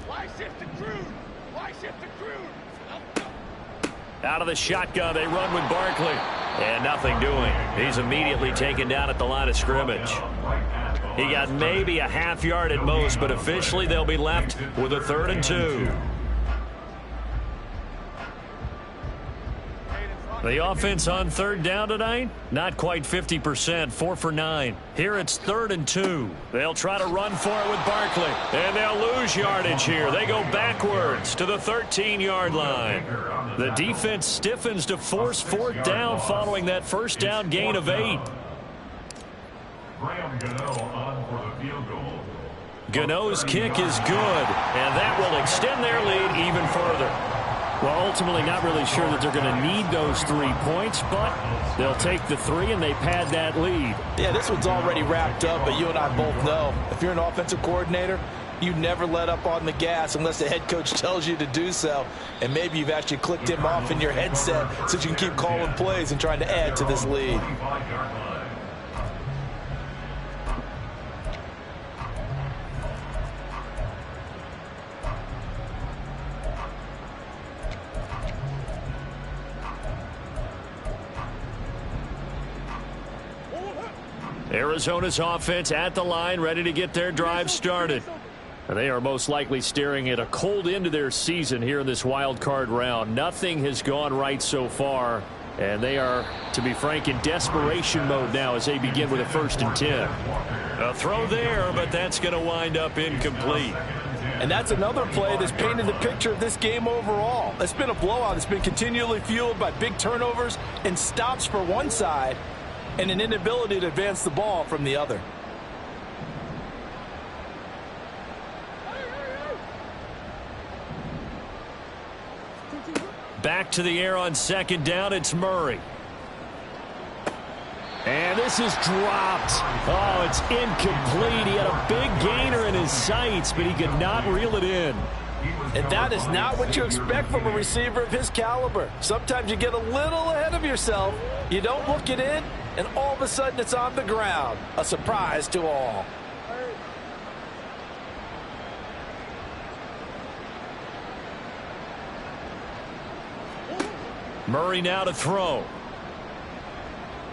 Why shift to Cruz? Why shift to Cruz? Out of the shotgun, they run with Barkley. And nothing doing. He's immediately taken down at the line of scrimmage. He got maybe a half yard at most, but officially they'll be left with a 3rd and 2. The offense on 3rd down tonight, not quite 50%, 4 for 9. Here it's 3rd and 2. They'll try to run for it with Barkley, and they'll lose yardage here. They go backwards to the 13-yard line. The defense stiffens to force 4th down following that first down gain of 8. Graham Gano on for the field goal. Gano's kick is good, and that will extend their lead even further. Well, ultimately not really sure that they're going to need those 3 points, but they'll take the 3 and they pad that lead. Yeah, this one's already wrapped up, but you and I both know if you're an offensive coordinator, you never let up on the gas unless the head coach tells you to do so. And maybe you've actually clicked him off in your headset so you can keep calling plays and trying to add to this lead. Arizona's offense at the line, ready to get their drive started. And they are most likely staring at a cold end to their season here in this wild card round. Nothing has gone right so far, and they are, to be frank, in desperation mode now as they begin with a 1st and 10. A throw there, but that's going to wind up incomplete. And that's another play that's painted the picture of this game overall. It's been a blowout. It's been continually fueled by big turnovers and stops for one side, and an inability to advance the ball from the other. Back to the air on 2nd down, it's Murray. And this is dropped. Oh, it's incomplete. He had a big gainer in his sights, but he could not reel it in. And that is not what you expect from a receiver of his caliber. Sometimes you get a little ahead of yourself. You don't look it in, and all of a sudden it's on the ground. A surprise to all. Murray now to throw.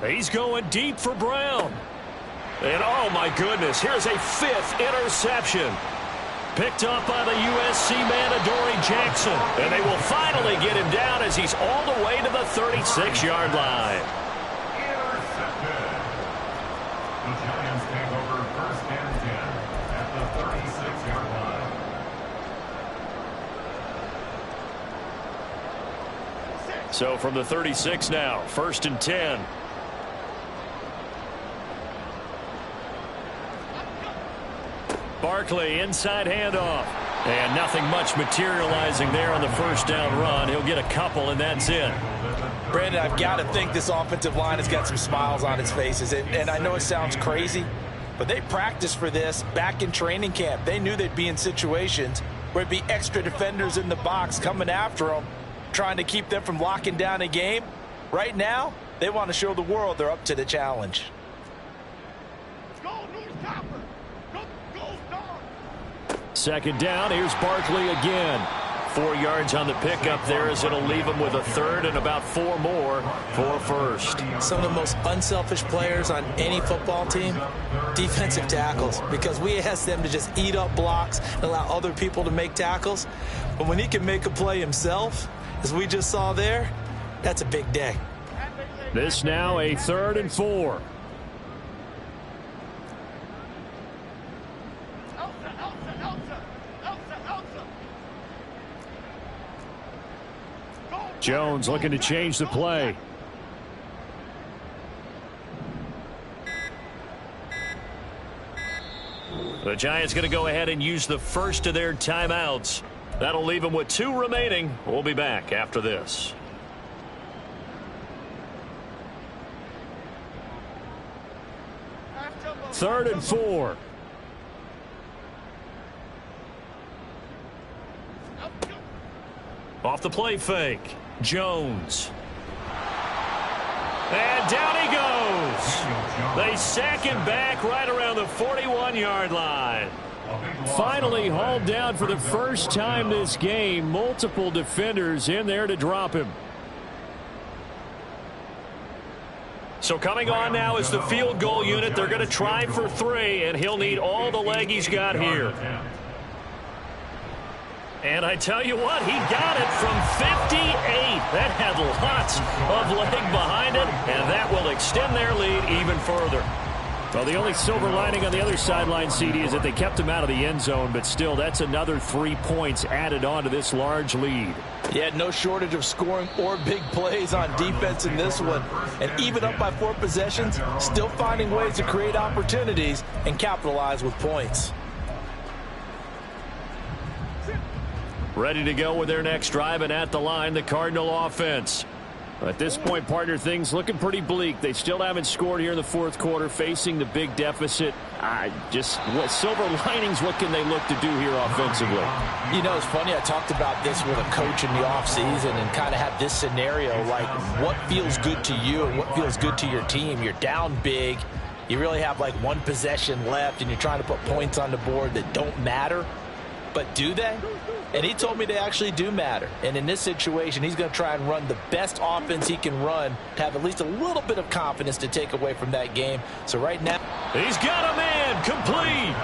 He's going deep for Brown. And oh my goodness, here's a 5th interception. Picked up by the USC man, Adoree Jackson. And they will finally get him down as he's all the way to the 36-yard line. Intercepted. The Giants take over 1st and 10 at the 36-yard line. So from the 36 now, 1st and 10. Barkley, inside handoff. And nothing much materializing there on the 1st down run. He'll get a couple, and that's it. Brandon, I've got to think this offensive line has got some smiles on its faces. And I know it sounds crazy, but they practiced for this back in training camp. They knew they'd be in situations where it'd be extra defenders in the box coming after them, trying to keep them from locking down a game. Right now, they want to show the world they're up to the challenge. Go, North Copper. Go, Dog. 2nd down, here's Barkley again. 4 yards on the pickup there as it'll leave him with a 3rd and about 4 more for 1st. Some of the most unselfish players on any football team, defensive tackles, because we ask them to just eat up blocks and allow other people to make tackles. But when he can make a play himself, as we just saw there, that's a big day. This now a 3rd and 4. Jones looking to change the play. The Giants going to go ahead and use the first of their timeouts. That'll leave them with 2 remaining. We'll be back after this. Third and 4. Off the play fake. Jones. And down he goes. They sack him back right around the 41-yard line. Finally hauled down for the first time this game. Multiple defenders in there to drop him. So coming on now is the field goal unit. They're going to try for 3, and he'll need all the leg he's got here. And I tell you what, he got it from 58. That had lots of leg behind it, and that will extend their lead even further. Well, the only silver lining on the other sideline, CD, is that they kept him out of the end zone, but still, that's another 3 points added on to this large lead. Yeah, no shortage of scoring or big plays on defense in this one. And even up by 4 possessions, still finding ways to create opportunities and capitalize with points. Ready to go with their next drive, and at the line, the Cardinal offense. At this point, partner, things looking pretty bleak. They still haven't scored here in the 4th quarter, facing the big deficit. What silver linings, what can they look to do here offensively? You know, it's funny, I talked about this with a coach in the offseason and kind of had this scenario, like what feels good to you and what feels good to your team. You're down big. You really have like 1 possession left, and you're trying to put points on the board that don't matter. But do they? And he told me they actually do matter. And in this situation, he's going to try and run the best offense he can run to have at least a little bit of confidence to take away from that game. So right now, he's got a man complete.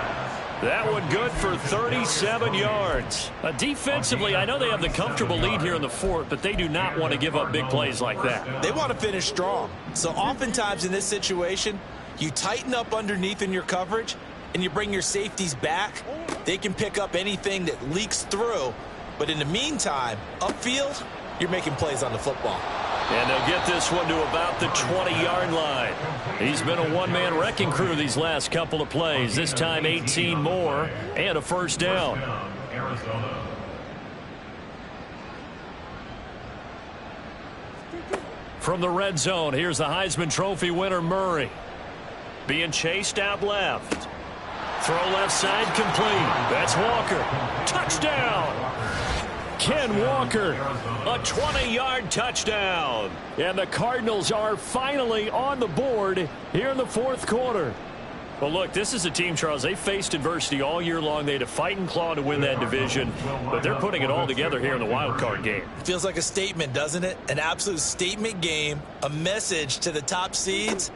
That one good for 37 yards. Defensively, I know they have the comfortable lead here in the 4th, but they do not want to give up big plays like that. They want to finish strong. So oftentimes in this situation, you tighten up underneath in your coverage, and you bring your safeties back. They can pick up anything that leaks through. But in the meantime, upfield, you're making plays on the football. And they'll get this one to about the 20-yard line. He's been a one-man wrecking crew these last couple of plays. This time 18 more and a first down. From the red zone, here's the Heisman Trophy winner, Murray. Being chased out left. Throw left side complete. That's Walker. Touchdown. Ken Walker, a 20-yard touchdown. And the Cardinals are finally on the board here in the 4th quarter. Well, look, this is a team, Charles, they faced adversity all year long. They had to fight and claw to win that division, but they're putting it all together here in the wild card game. Feels like a statement, doesn't it? An absolute statement game, a message to the top seeds.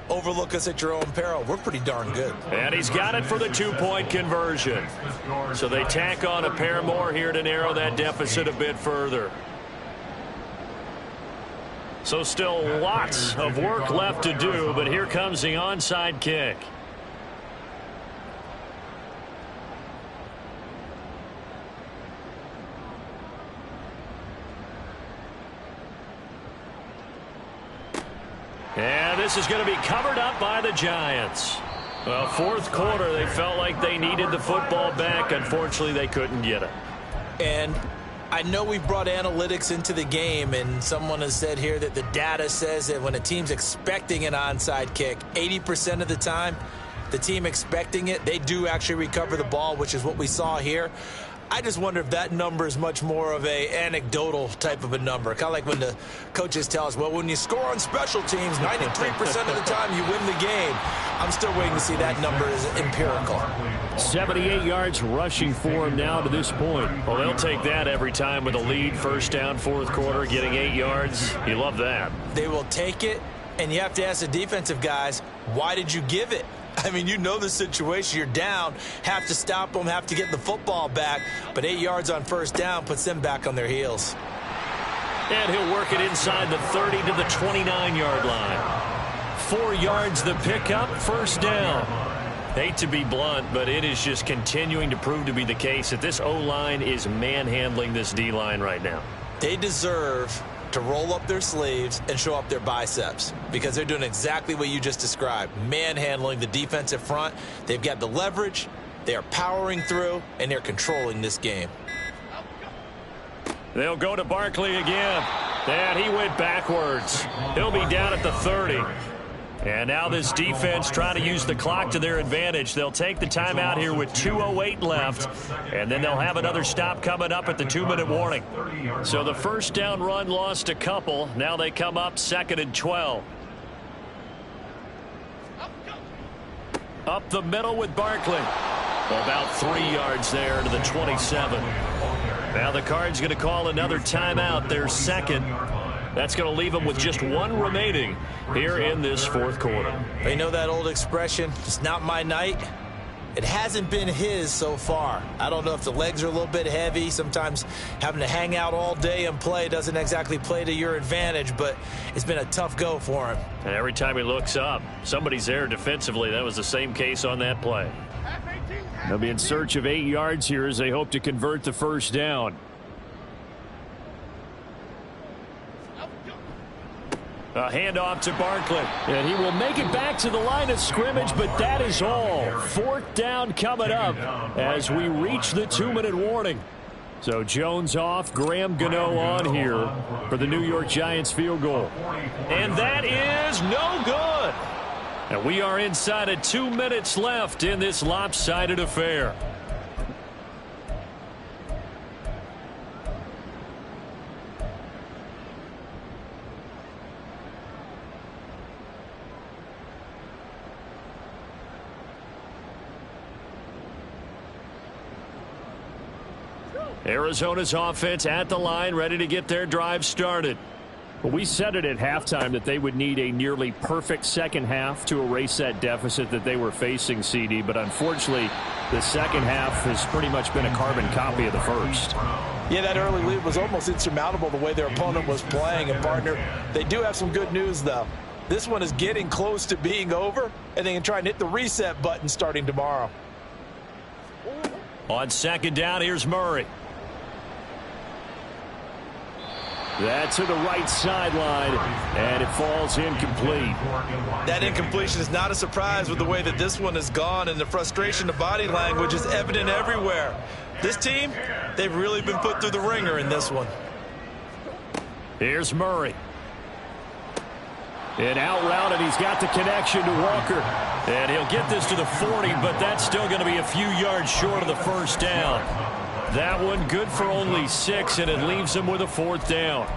Overlook us at your own peril. We're pretty darn good. And he's got it for the 2-point conversion. So they tack on a pair more here to narrow that deficit a bit further. So still lots of work left to do, but here comes the onside kick. And this is going to be covered up by the Giants. Well, 4th quarter, they felt like they needed the football back. Unfortunately, they couldn't get it. And I know we've brought analytics into the game, and someone has said here that the data says that when a team's expecting an onside kick, 80% of the time, the team expecting it, they do actually recover the ball, which is what we saw here. I just wonder if that number is much more of a anecdotal type of a number. Kind of like when the coaches tell us, well, when you score on special teams, 93% of the time you win the game. I'm still waiting to see that number is empirical. 78 yards rushing for him now to this point. Well, they'll take that every time with a lead. First down, 4th quarter, getting 8 yards. You love that. They will take it, and you have to ask the defensive guys, why did you give it? I mean, you know the situation. You're down, have to stop them, have to get the football back. But 8 yards on first down puts them back on their heels. And he'll work it inside the 30 to the 29-yard line. 4 yards the pickup, first down. Hate to be blunt, but it is just continuing to prove to be the case that this O-line is manhandling this D-line right now. They deserve to roll up their sleeves and show up their biceps because they're doing exactly what you just described, manhandling the defensive front. They've got the leverage, They are powering through, and they're controlling this game. They'll go to Barkley again. And he went backwards. He'll be down at the 30. And now this defense trying to use the clock to their advantage. They'll take the timeout here with 2:08 left. And then they'll have another stop coming up at the 2-minute warning. So the first down run lost a couple. Now they come up 2nd and 12. Up the middle with Barkley. About 3 yards there to the 27. Now the Cards going to call another timeout, their second. That's going to leave them with just one remaining here in this fourth quarter. You know that old expression, it's not my night? It hasn't been his so far. I don't know if the legs are a little bit heavy. Sometimes having to hang out all day and play doesn't exactly play to your advantage, but it's been a tough go for him. And every time he looks up, somebody's there defensively. That was the same case on that play. They'll be in search of 8 yards here as they hope to convert the first down. A handoff to Barkley. And he will make it back to the line of scrimmage, but that is all. 4th down coming up as we reach the 2-minute warning. So Jones off, Graham Gano on here for the New York Giants field goal. And that is no good. And we are inside of 2 minutes left in this lopsided affair. Arizona's offense at the line, ready to get their drive started. Well, we said it at halftime that they would need a nearly perfect second half to erase that deficit that they were facing, CD. But unfortunately, the second half has pretty much been a carbon copy of the first. Yeah, that early lead was almost insurmountable the way their opponent was playing. And, partner, they do have some good news, though. This one is getting close to being over, and they can try and hit the reset button starting tomorrow. On 2nd down, here's Murray. That's to the right sideline, and it falls incomplete. That incompletion is not a surprise with the way that this one has gone, and the frustration of body language is evident everywhere. This team, they've really been put through the ringer in this one. Here's Murray. And out route, and he's got the connection to Walker. And he'll get this to the 40, but that's still going to be a few yards short of the first down. That one good for only 6, and it leaves him with a 4th down.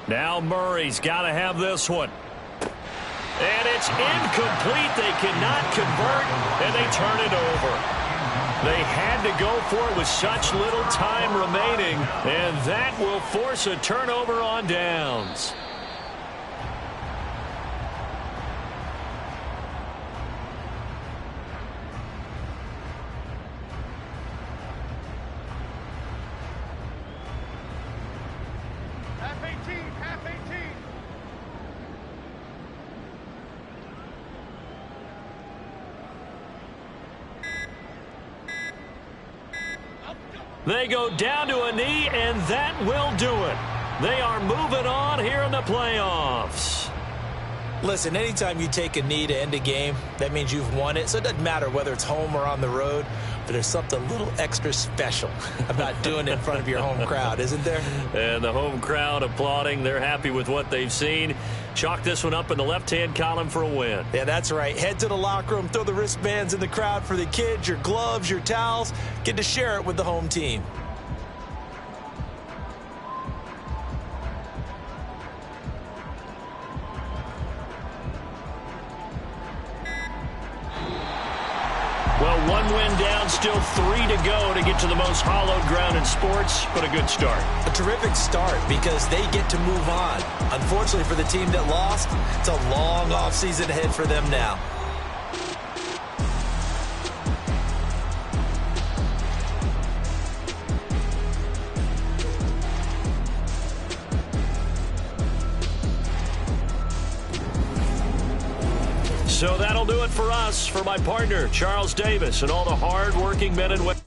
Now Murray's got to have this one. And it's incomplete. They cannot convert, and they turn it over. They had to go for it with such little time remaining, and that will force a turnover on downs. Half 18, half 18. They go down to a knee, and that will do it. They are moving on here in the playoffs. Listen, anytime you take a knee to end a game, that means you've won it. So it doesn't matter whether it's home or on the road, but there's something a little extra special about doing it in front of your home crowd, isn't there? And the home crowd applauding. They're happy with what they've seen. Chalk this one up in the left-hand column for a win. Yeah, that's right. Head to the locker room, throw the wristbands in the crowd for the kids, your gloves, your towels. Get to share it with the home team. Well, one win down, still 3 to go to get to the most hallowed ground in sports, but a good start. A terrific start because they get to move on. Unfortunately for the team that lost, it's a long offseason ahead for them now. So that'll do it for us, for my partner, Charles Davis, and all the hard-working men and women.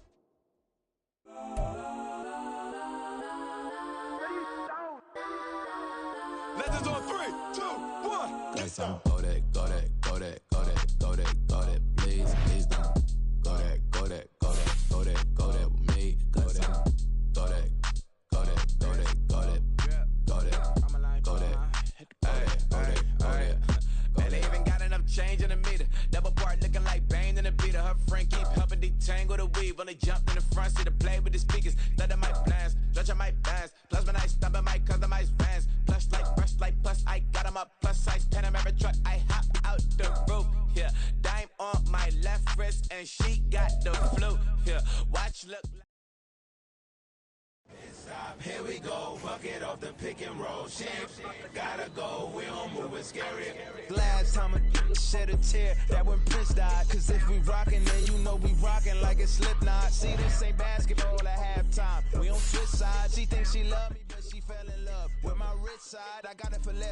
go that, go that, go that, go that, go that, go that, please, please don't. Go that, go that, go that, go that, go that with me. Go that, go that, go that, go that, go that, go that, go that, go that. Man, they even got enough change in the meter. Double part looking like Bane in the beater. Her friend keep helping detangle the weave. When they jumped in the front seat to play with the speakers. Let my plans, judge on my bands. Plus when I stumble, my customized vans. Plush like brush like plus, I got them up plus size. Panamera truck, I hop out the roof. Yeah, dime on my left wrist and she got the flu. Yeah, watch look. Stop, here we go, bucket off the pick and roll. Shit, gotta go, we don't move it scary. Last time a shed a tear, that when Prince died. Cause if we rockin', then you know we rockin' like a Slipknot. See, this ain't basketball at halftime. We on switch sides. She thinks she love me, but she fell in love with my rich side. I got it for left.